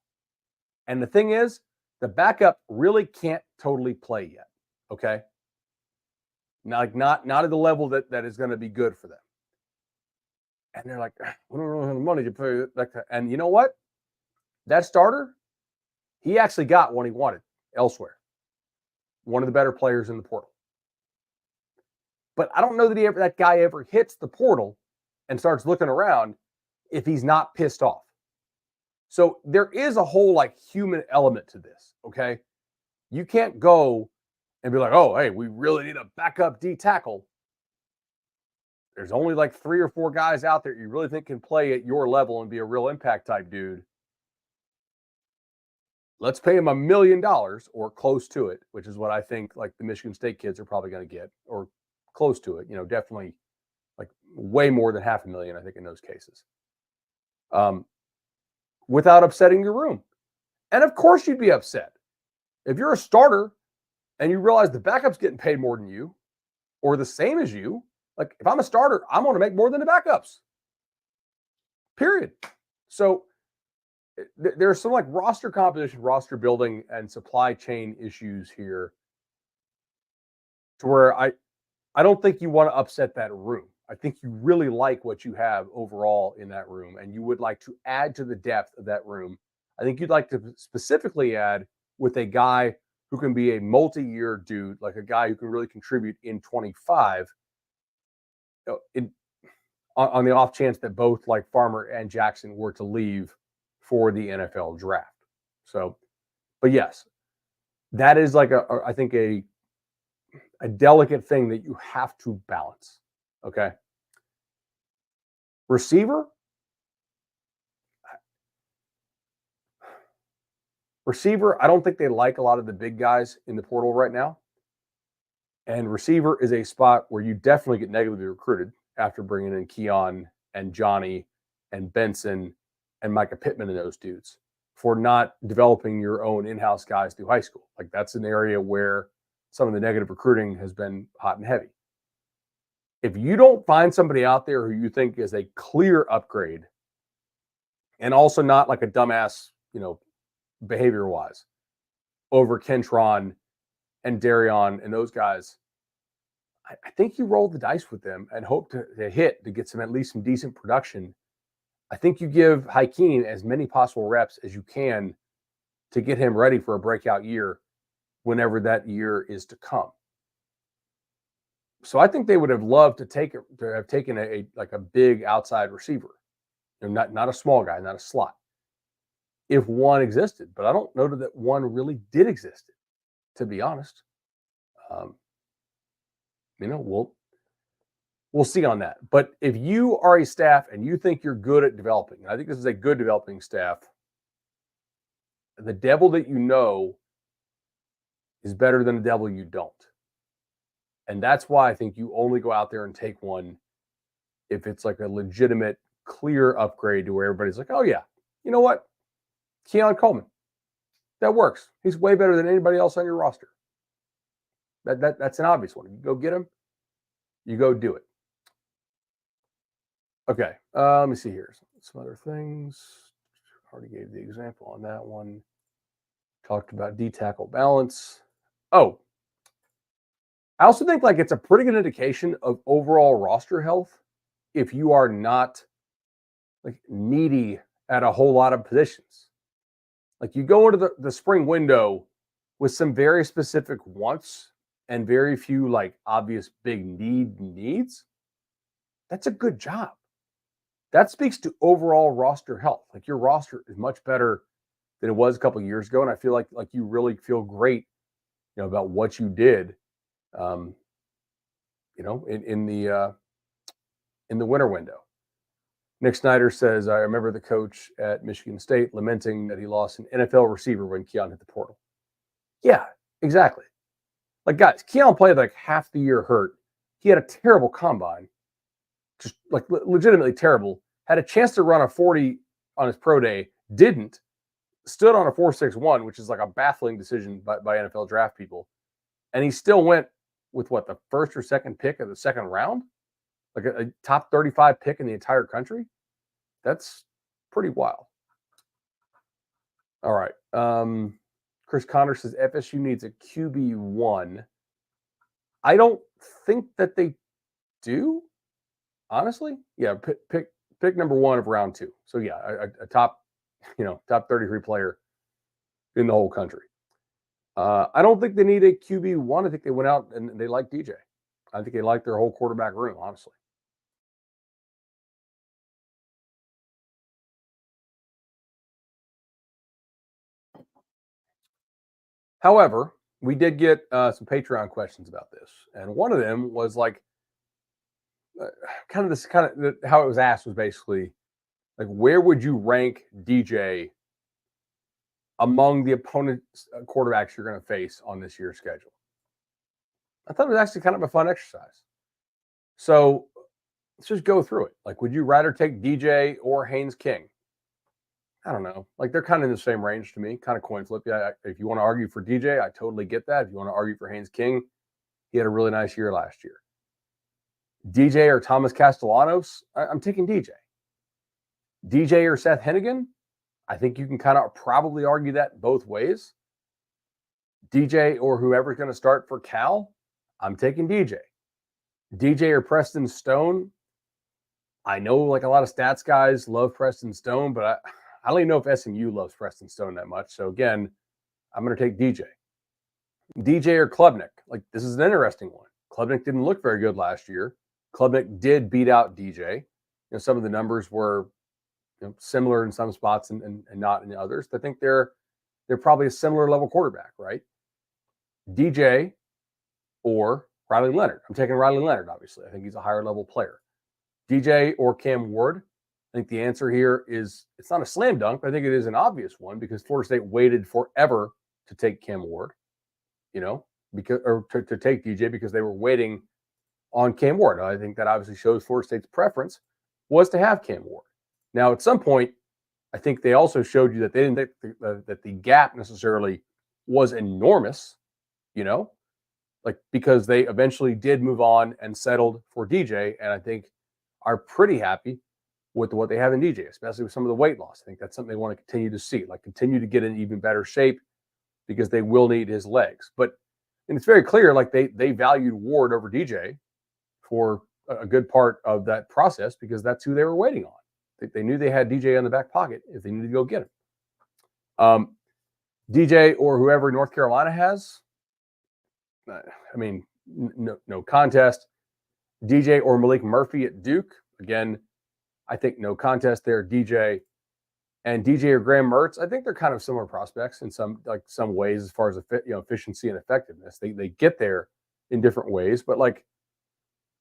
And the thing is, the backup really can't totally play yet, okay? Not at the level that is going to be good for them. And they're like, we don't really have the money to pay that. And you know what? That starter, he actually got what he wanted elsewhere. One of the better players in the portal. But I don't know that that guy ever hits the portal and starts looking around if he's not pissed off. So there is a whole like human element to this, okay? You can't go and be like, oh, hey, we really need a backup D tackle. There's only like 3 or 4 guys out there you really think can play at your level and be a real impact type dude. Let's pay him $1 million or close to it, which is what I think like the Michigan State kids are probably going to get, or close to it. Definitely like way more than $500,000, I think, in those cases. Without upsetting your room. And of course you'd be upset. If you're a starter and you realize the backup's getting paid more than you or the same as you, like if I'm a starter, I'm going to make more than the backups. Period. So there's some like roster composition, roster building, and supply chain issues here to where I don't think you want to upset that room. I think you really like what you have overall in that room, and you would like to add to the depth of that room. I think you'd like to specifically add with a guy who can be a multi-year dude, like a guy who can really contribute in 25, on the off chance that both like Farmer and Jackson were to leave for the NFL draft. So, but yes, that is like I think a delicate thing that you have to balance. Okay. Receiver Receiver, I don't think they like a lot of the big guys in the portal right now. And receiver is a spot where you definitely get negatively recruited after bringing in Keon and Johnny and Benson and Micah Pittman and those dudes for not developing your own in-house guys through high school. Like, that's an area where some of the negative recruiting has been hot and heavy. If you don't find somebody out there who you think is a clear upgrade and also not like a dumbass, behavior-wise, over Kentron and Darion and those guys, I think you roll the dice with them and hope to hit to get at least some decent production. I think you give Hakeem as many possible reps as you can to get him ready for a breakout year whenever that year is to come. So I think they would have loved to have taken a big outside receiver, not a small guy, not a slot, if one existed. But I don't know that one really did exist, to be honest. We'll see on that. But if you are a staff and you think you're good at developing, and I think this is a good developing staff, the devil that you know is better than the devil you don't. And that's why I think you only go out there and take one if it's like a legitimate, clear upgrade to where everybody's like, oh, yeah, you know what? Keon Coleman. That works. He's way better than anybody else on your roster. That's an obvious one. You go get him. You go do it. Okay. Let me see here. Some other things. Already gave the example on that one. Talked about D-tackle balance. Oh, I also think like it's a pretty good indication of overall roster health if you are not like needy at a whole lot of positions. Like, you go into the spring window with some very specific wants and very few like obvious big needs. That's a good job. That speaks to overall roster health. Like, your roster is much better than it was a couple of years ago, and I feel like you really feel great, about what you did, in the winter window. Nick Snyder says, I remember the coach at Michigan State lamenting that he lost an NFL receiver when Keon hit the portal. Yeah, exactly. Like, guys, Keon played like half the year hurt. He had a terrible combine, just like legitimately terrible. Had a chance to run a 40 on his pro day, didn't. Stood on a 4.61, which is like a baffling decision by NFL draft people. And he still went with the first or second pick of the second round? Like a top 35 pick in the entire country? That's pretty wild. All right. Chris Connor says FSU needs a QB1. I don't think that they do, honestly. Yeah, pick number one of round 2. So yeah, a top 33 player in the whole country. I don't think they need a QB1. I think they went out and they like DJ. I think they like their whole quarterback room, honestly. However, we did get some Patreon questions about this, and one of them was like, how it was asked was basically like, where would you rank DJ among the opponent quarterbacks you're going to face on this year's schedule? I thought it was actually kind of a fun exercise. So let's just go through it. Like, would you rather take DJ or Haynes King? I don't know. Like, they're kind of in the same range to me, kind of coin flip. Yeah, if you want to argue for DJ, I totally get that. If you want to argue for Haynes King, he had a really nice year last year. DJ or Thomas Castellanos, I'm taking DJ. DJ or Seth Hennigan, I think you can kind of probably argue that both ways. DJ or whoever's going to start for Cal, I'm taking DJ. DJ or Preston Stone, I know like a lot of stats guys love Preston Stone, but I don't even know if SMU loves Preston Stone that much. So again, I'm going to take DJ. DJ or Klubnik. Like, this is an interesting one. Klubnik didn't look very good last year. Klubnik did beat out DJ. Some of the numbers were similar in some spots and not in others. I think they're probably a similar level quarterback, right? DJ or Riley Leonard. I'm taking Riley Leonard, obviously. I think he's a higher level player. DJ or Cam Ward. I think the answer here is it's not a slam dunk, but I think it is an obvious one because Florida State waited forever to take Cam Ward, to take DJ because they were waiting on Cam Ward. I think that obviously shows Florida State's preference was to have Cam Ward. Now, at some point, I think they also showed you that they didn't think that the gap necessarily was enormous, because they eventually did move on and settled for DJ, and I think are pretty happy with what they have in DJ, especially with some of the weight loss. I think that's something they want to continue to see, continue to get in even better shape because they will need his legs. And it's very clear, they valued Ward over DJ for a good part of that process because that's who they were waiting on. They knew they had DJ on the back pocket if they needed to go get him. DJ or whoever North Carolina has, no contest. DJ or Malik Murphy at Duke, again, I think no contest there. DJ or Graham Mertz, I think they're kind of similar prospects in some ways as far as efficiency and effectiveness. They get there in different ways, but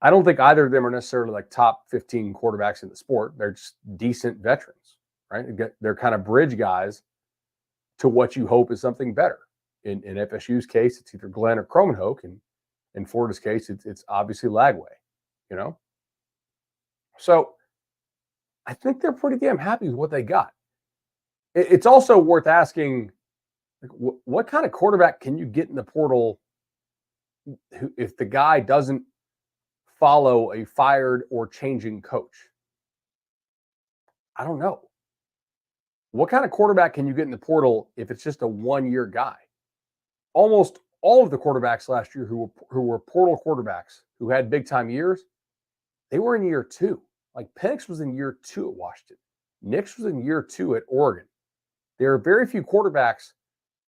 I don't think either of them are necessarily top 15 quarterbacks in the sport. They're just decent veterans, right? They're kind of bridge guys to what you hope is something better. In FSU's case, it's either Glenn or Cromanhoke, and in Florida's case, it's obviously Lagway, So I think they're pretty damn happy with what they got. It's also worth asking, what kind of quarterback can you get in the portal if the guy doesn't follow a fired or changing coach? I don't know. What kind of quarterback can you get in the portal if it's just a one-year guy? Almost all of the quarterbacks last year who were portal quarterbacks who had big-time years, they were in year 2. Penix was in year 2 at Washington. Nix was in year 2 at Oregon. There are very few quarterbacks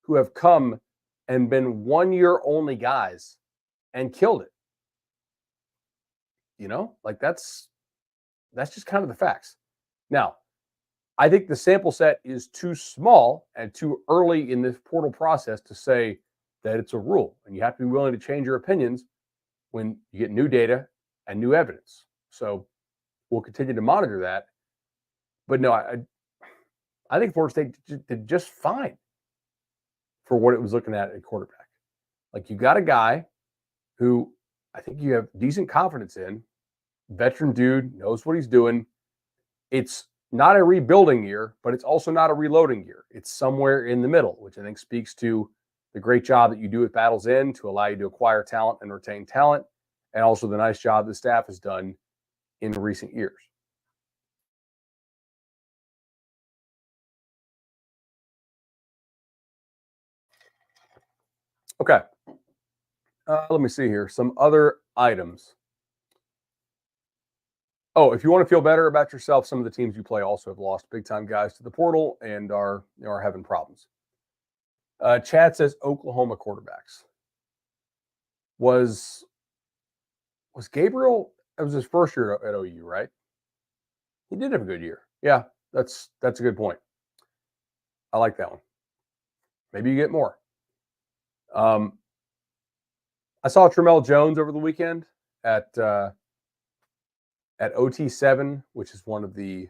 who have come and been one-year only guys and killed it. That's just kind of the facts. Now, I think the sample set is too small and too early in this portal process to say that it's a rule, and you have to be willing to change your opinions when you get new data and new evidence. So we'll continue to monitor that. But no, I think Florida State did just fine for what it was looking at quarterback. You got a guy who I think you have decent confidence in, veteran dude, knows what he's doing. It's not a rebuilding year, but it's also not a reloading year. It's somewhere in the middle, which I think speaks to the great job that you do with Battle's End to allow you to acquire talent and retain talent, and also the nice job the staff has done in recent years. Okay. Let me see here. Some other items. Oh, if you want to feel better about yourself, some of the teams you play also have lost big-time guys to the portal and are having problems. Chad says Oklahoma quarterbacks. Was Gabriel? It was his first year at OU, right? He did have a good year. Yeah, that's a good point. I like that one. Maybe you get more. I saw Tramel Jones over the weekend at OT7, which is one of the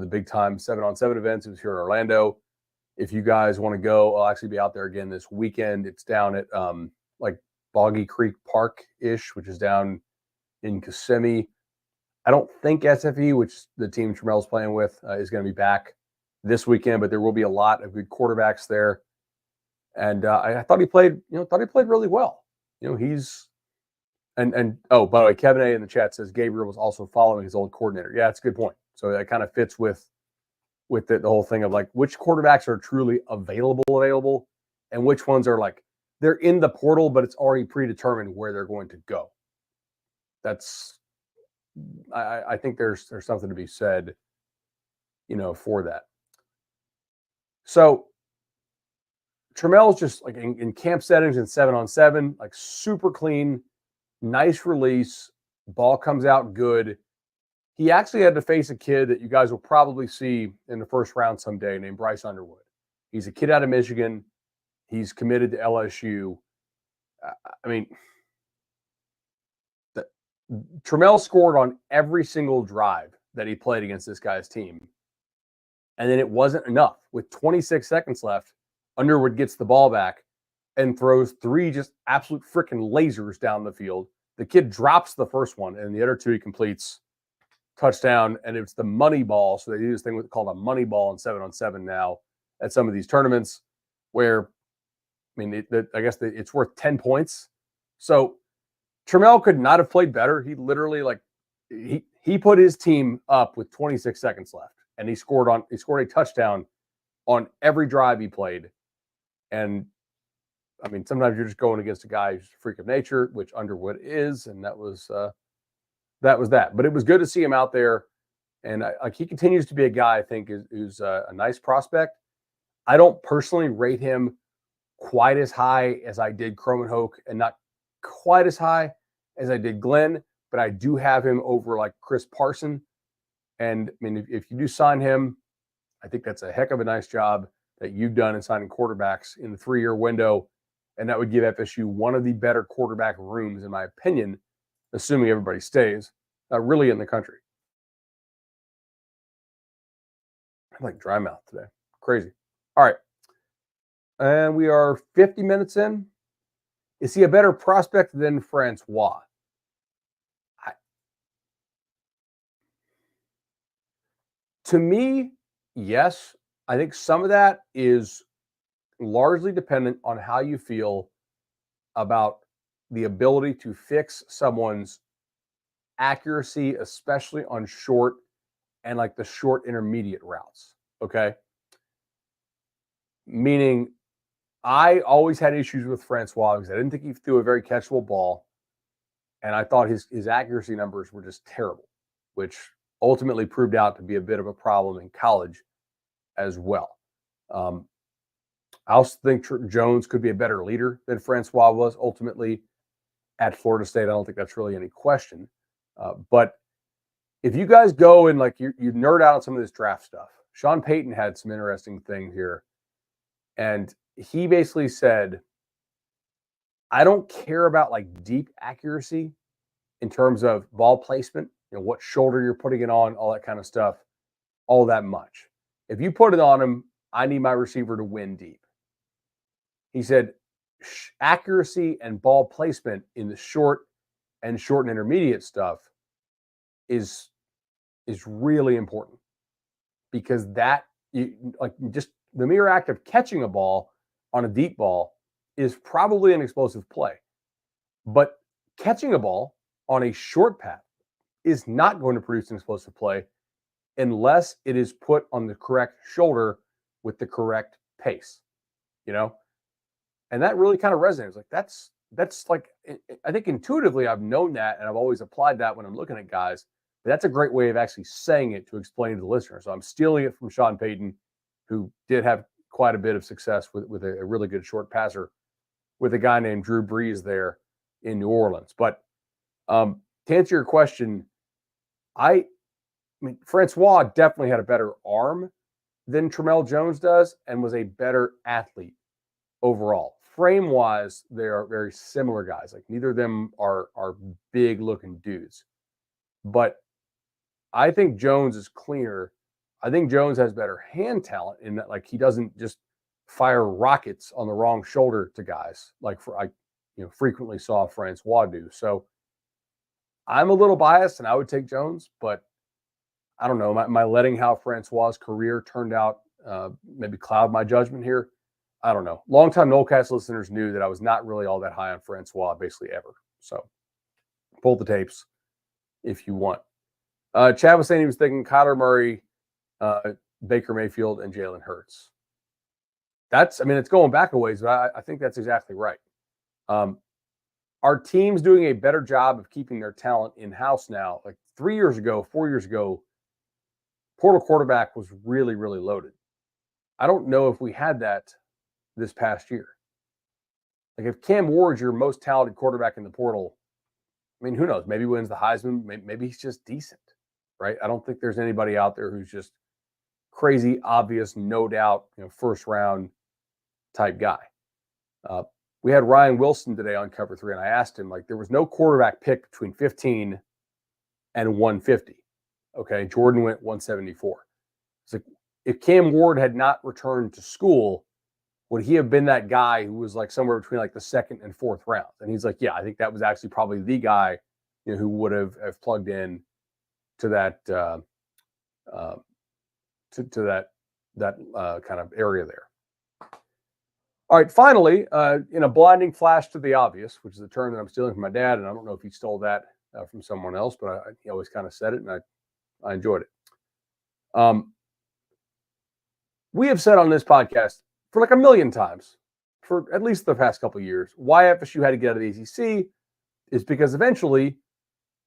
big time 7-on-7 events. It was here in Orlando. If you guys want to go, I'll actually be out there again this weekend. It's down at Boggy Creek Park-ish, which is down in Kissimmee. I don't think SFE, which the team Tramel's playing with, is going to be back this weekend, but there will be a lot of good quarterbacks there. And I thought he played really well. He's and oh, by the way, Kevin A in the chat says Gabriel was also following his old coordinator. Yeah, that's a good point. So that kind of fits with the whole thing of which quarterbacks are truly available, and which ones are they're in the portal, but it's already predetermined where they're going to go. I think there's something to be said, for that. So Tramel's just in camp settings and 7-on-7, super clean, nice release, ball comes out good. He actually had to face a kid that you guys will probably see in the first round someday named Bryce Underwood. He's a kid out of Michigan. He's committed to LSU. Tramel scored on every single drive that he played against this guy's team. And then it wasn't enough. With 26 seconds left, Underwood gets the ball back and throws 3 just absolute freaking lasers down the field. The kid drops the first one, and the other 2 he completes. Touchdown, and it's the money ball. So they do this thing called a money ball in 7-on-7 now at some of these tournaments where, I mean, I guess it's worth 10 points. So Trammell could not have played better. He literally, like, he put his team up with 26 seconds left, and he scored a touchdown on every drive he played. And I mean, sometimes you're just going against a guy who's a freak of nature, which Underwood is, and that was that. But it was good to see him out there, and he continues to be a guy I think who's a nice prospect. I don't personally rate him quite as high as I did Kromenhoek, and not quite as high as I did Glenn, but I do have him over like Chris Parson. And I mean, if you do sign him, I think that's a heck of a nice job that you've done in signing quarterbacks in the 3-year window. And that would give FSU one of the better quarterback rooms, in my opinion, assuming everybody stays, really in the country. I'm like dry mouth today. Crazy. All right. And we are 50 minutes in. Is he a better prospect than Francois? To me, yes. I think some of that is largely dependent on how you feel about the ability to fix someone's accuracy, especially on short and like the short intermediate routes. Okay. Meaning, I always had issues with Francois because I didn't think he threw a very catchable ball. And I thought his accuracy numbers were just terrible, which ultimately proved out to be a bit of a problem in college as well. I also think Jones could be a better leader than Francois was ultimately at Florida State. I don't think that's really any question. But if you guys go and like you nerd out on some of this draft stuff, Sean Payton had some interesting things here. And he basically said, I don't care about like deep accuracy in terms of ball placement, what shoulder you're putting it on, all that kind of stuff, all that much. If you put it on him, I need my receiver to win deep. He said accuracy and ball placement in the short and intermediate stuff is really important, because that just the mere act of catching a ball on a deep ball is probably an explosive play. But catching a ball on a short path is not going to produce an explosive play unless it is put on the correct shoulder with the correct pace, And that really kind of resonates. Like that's like, I think intuitively I've known that, and I've always applied that when I'm looking at guys. But that's a great way of actually saying it to explain to the listener. So I'm stealing it from Sean Payton, who did have quite a bit of success with a really good short passer with a guy named Drew Brees there in New Orleans. But to answer your question, I mean, Francois definitely had a better arm than Trammell Jones does and was a better athlete overall. Frame-wise, they are very similar guys. Like neither of them are big-looking dudes. But I think Jones is cleaner. I think Jones has better hand talent in that, like, he doesn't just fire rockets on the wrong shoulder to guys like I frequently saw Francois do. So I'm a little biased, and I would take Jones, but I don't know. My letting how Francois' career turned out maybe cloud my judgment here. I don't know. Longtime Nolecast listeners knew that I was not really all that high on Francois basically ever. So pull the tapes if you want. Chad was saying he was thinking Kyler Murray, Baker Mayfield, and Jalen Hurts. It's going back a ways, but I think that's exactly right. Our team's doing a better job of keeping their talent in-house now. Like 4 years ago, portal quarterback was really, really loaded. I don't know if we had that this past year. Like if Cam Ward's your most talented quarterback in the portal, I mean, who knows? Maybe he wins the Heisman. Maybe he's just decent, right? I don't think there's anybody out there who's just crazy, obvious, no doubt, first round type guy. We had Ryan Wilson today on Cover 3, and I asked him, like, there was no quarterback pick between 15 and 150. Okay. Jordan went 174. It's like, if Cam Ward had not returned to school, would he have been that guy who was like somewhere between like the second and fourth round? And he's like, yeah, I think that was actually probably the guy, who would have plugged in to that to that kind of area there. All right, finally, in a blinding flash to the obvious, which is a term that I'm stealing from my dad, and I don't know if he stole that from someone else, but he always kind of said it, and I enjoyed it. We have said on this podcast for like a million times, for at least the past couple of years, why FSU had to get out of the ACC is because eventually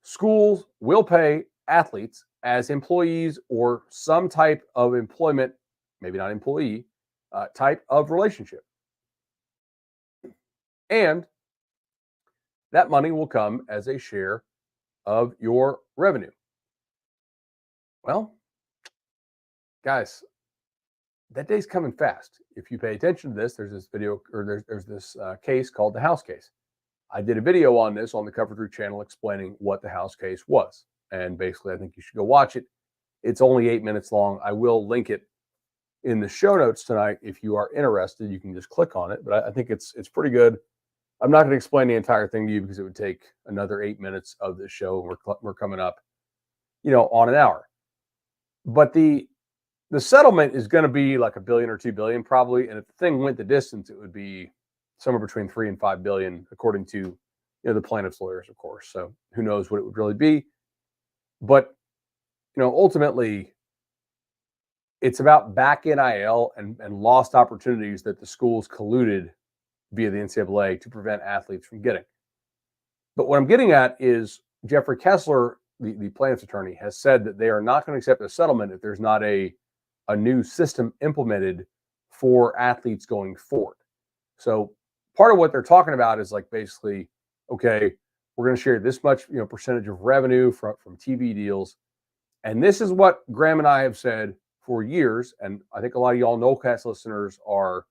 schools will pay athletes as employees or some type of employment, maybe not employee, type of relationship. And that money will come as a share of your revenue. Well, guys, that day's coming fast. If you pay attention to this, there's this video, or there's this case called the House case. I did a video on this on the Cover 3 channel explaining what the House case was. And basically, I think you should go watch it. It's only 8 minutes long. I will link it in the show notes tonight. If you are interested, you can just click on it. But I think it's pretty good. I'm not going to explain the entire thing to you because it would take another 8 minutes of this show. We're coming up, on an hour. But the settlement is going to be like $1 billion or $2 billion probably. And if the thing went the distance, it would be somewhere between $3 and $5 billion, according to the plaintiff's lawyers, of course. So who knows what it would really be. But ultimately, it's about back NIL and lost opportunities that the schools colluded via the NCAA to prevent athletes from getting. But what I'm getting at is Jeffrey Kessler, the plaintiff's attorney, has said that they are not going to accept a settlement if there's not a new system implemented for athletes going forward. So part of what they're talking about is like basically, okay, we're going to share this much, percentage of revenue from TV deals. And this is what Graham and I have said for years. And I think a lot of y'all Nolecast listeners are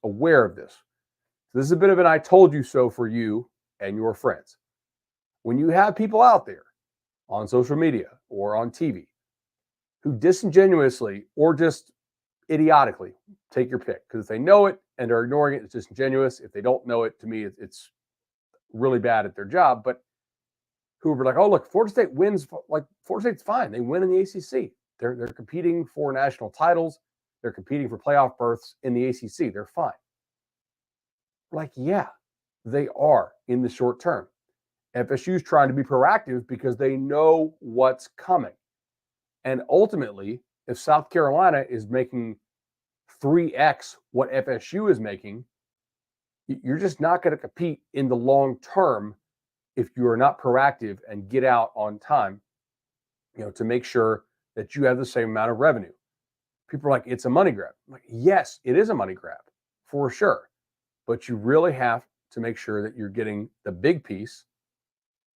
aware of this. So this is a bit of an I told you so for you and your friends. When you have people out there on social media or on TV who disingenuously or just idiotically, take your pick, because if they know it and are ignoring it, it's disingenuous. If they don't know it, to me, it's really bad at their job. But who were like, oh, look, Florida State wins. Like, Florida State's fine. They win in the ACC. They're competing for national titles. They're competing for playoff berths in the ACC. They're fine. Like, yeah, they are in the short term. FSU's trying to be proactive because they know what's coming. And ultimately, if South Carolina is making 3x what FSU is making, you're just not going to compete in the long term if you are not proactive and get out on time, to make sure that you have the same amount of revenue. People are like, it's a money grab. I'm like, yes, it is a money grab for sure. But you really have to make sure that you're getting the big piece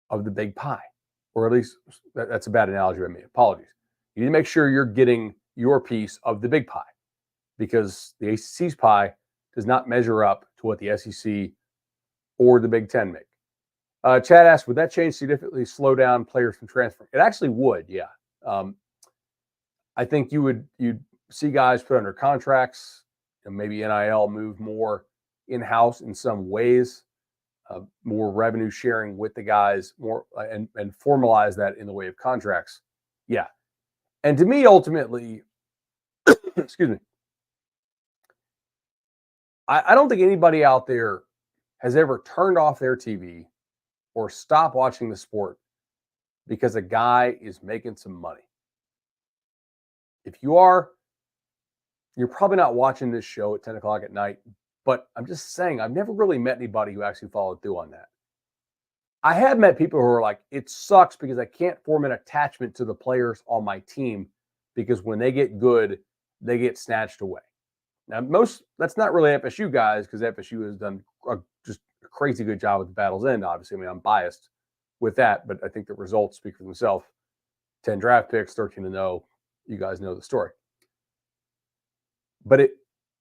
of the big pie, or at least that's a bad analogy by me. Apologies. You need to make sure you're getting your piece of the big pie, because the ACC's pie does not measure up to what the SEC or the Big Ten make. Chad asked, would that change significantly slow down players from transferring? It actually would, yeah. I think you'd see guys put under contracts, and maybe NIL move more in-house in some ways, more revenue sharing with the guys, more and formalize that in the way of contracts. Yeah. And to me, ultimately, excuse me, I don't think anybody out there has ever turned off their TV or stopped watching the sport because a guy is making some money. If you are, you're probably not watching this show at 10 o'clock at night, but I'm just saying, I've never really met anybody who actually followed through on that. I have met people who are like, it sucks because I can't form an attachment to the players on my team because when they get good, they get snatched away. Now, that's not really FSU guys, because FSU has done just a crazy good job with the Battle's End, obviously. I mean, I'm biased with that, but I think the results speak for themselves. 10 draft picks, 13-0. You guys know the story. But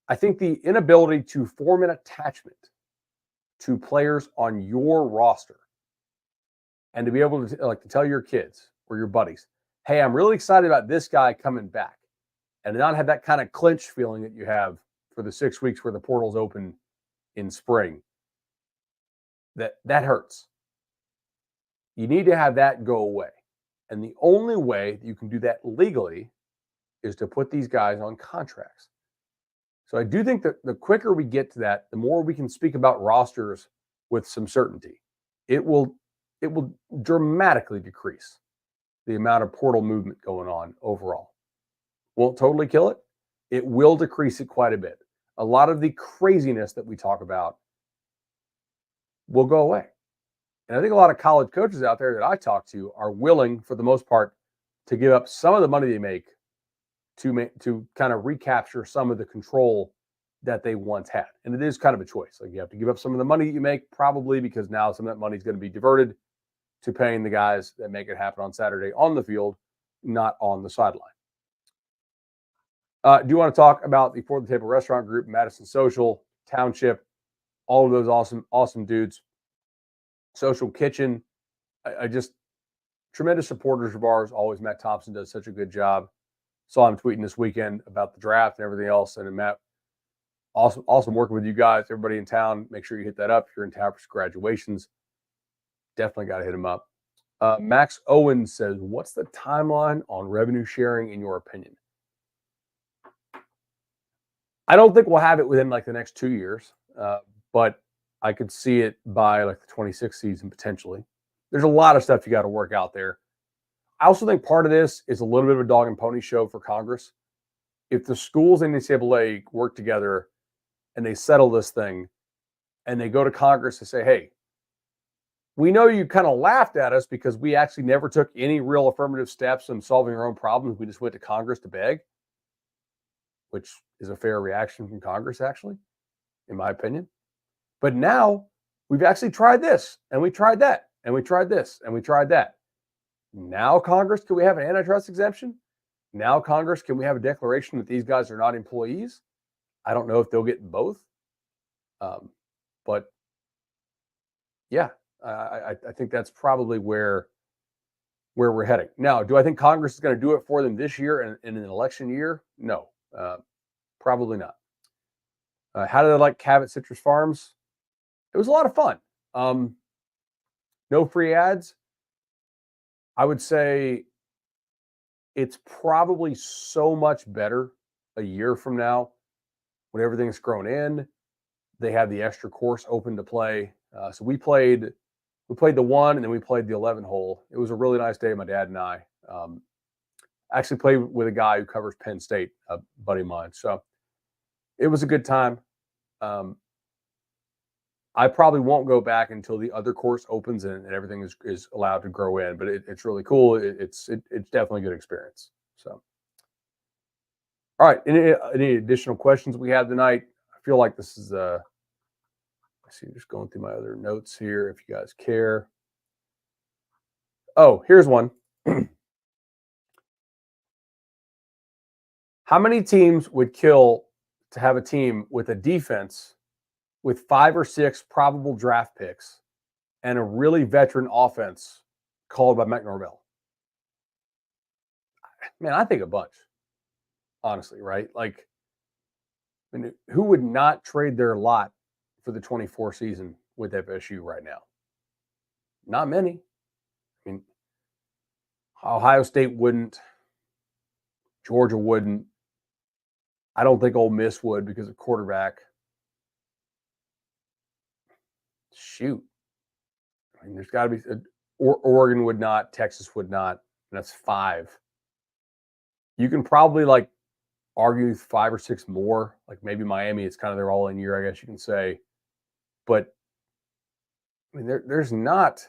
I think the inability to form an attachment to players on your roster and to be able to tell your kids or your buddies, hey, I'm really excited about this guy coming back, and to not have that kind of clinch feeling that you have for the 6 weeks where the portal's open in spring, that hurts. You need to have that go away. And the only way that you can do that legally is to put these guys on contracts. So I do think that the quicker we get to that, the more we can speak about rosters with some certainty. It will dramatically decrease the amount of portal movement going on overall. Won't totally kill it. It will decrease it quite a bit. A lot of the craziness that we talk about will go away. And I think a lot of college coaches out there that I talk to are willing, for the most part, to give up some of the money they make to kind of recapture some of the control that they once had. And it is kind of a choice. Like, you have to give up some of the money that you make, probably because now some of that money is going to be diverted to paying the guys that make it happen on Saturday on the field, not on the sideline. Do you want to talk about the For the Table Restaurant Group, Madison Social, Township, all of those awesome dudes? Social Kitchen, I just tremendous supporters of ours. Always, Matt Thompson does such a good job. Saw him tweeting this weekend about the draft and everything else. And Matt, awesome working with you guys. Everybody in town, make sure you hit that up. If you're in town for graduations, definitely got to hit him up. Max Owens says, what's the timeline on revenue sharing in your opinion? I don't think we'll have it within like the next 2 years, but I could see it by like the 26th season potentially. There's a lot of stuff you got to work out there. I also think part of this is a little bit of a dog and pony show for Congress. If the schools in NCAA work together and they settle this thing and they go to Congress to say, hey, we know you kind of laughed at us because we actually never took any real affirmative steps in solving our own problems. We just went to Congress to beg, which is a fair reaction from Congress, actually, in my opinion. But now we've actually tried this, and we tried that, and we tried this, and we tried that. Now, Congress, can we have an antitrust exemption? Now, Congress, can we have a declaration that these guys are not employees? I don't know if they'll get both. But yeah, I think that's probably where we're heading. Now, do I think Congress is going to do it for them this year in an election year? No, probably not. How did I like Cabot Citrus Farms? It was a lot of fun. No free ads. I would say it's probably so much better a year from now when everything's grown in. They have the extra course open to play. So we played the 1 and then we played the 11 hole. It was a really nice day. My dad and I actually played with a guy who covers Penn State, a buddy of mine. So it was a good time. I probably won't go back until the other course opens and everything is allowed to grow in, but it's really cool. It's definitely a good experience. So, all right. Any additional questions we have tonight? I feel like this is let's see, just going through my other notes here if you guys care. Oh, here's one. How many teams would kill to have a team with a defense with 5 or 6 probable draft picks and a really veteran offense called by Mike Norvell? Man, I think a bunch, honestly, right? Like, I mean, who would not trade their lot for the 24 season with FSU right now? Not many. I mean, Ohio State wouldn't. Georgia wouldn't. I don't think Ole Miss would because of quarterback. Shoot. I mean, there's got to be Oregon would not, Texas would not, and that's 5. You can probably like argue 5 or 6 more, like maybe Miami. It's kind of their all-in year, I guess you can say. But I mean, there's not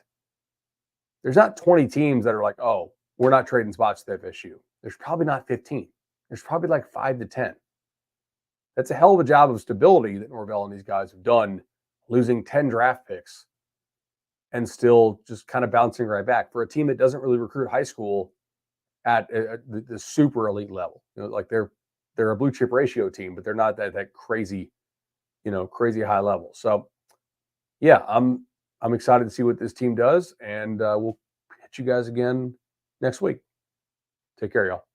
20 teams that are like, oh, we're not trading spots to FSU. There's probably not 15. There's probably like 5 to 10. That's a hell of a job of stability that Norvell and these guys have done, losing 10 draft picks and still just kind of bouncing right back for a team that doesn't really recruit high school at the super elite level. You know, like they're a blue chip ratio team, but they're not that crazy, crazy high level. So yeah, I'm I'm excited to see what this team does, and we'll hit you guys again next week. Take care, y'all.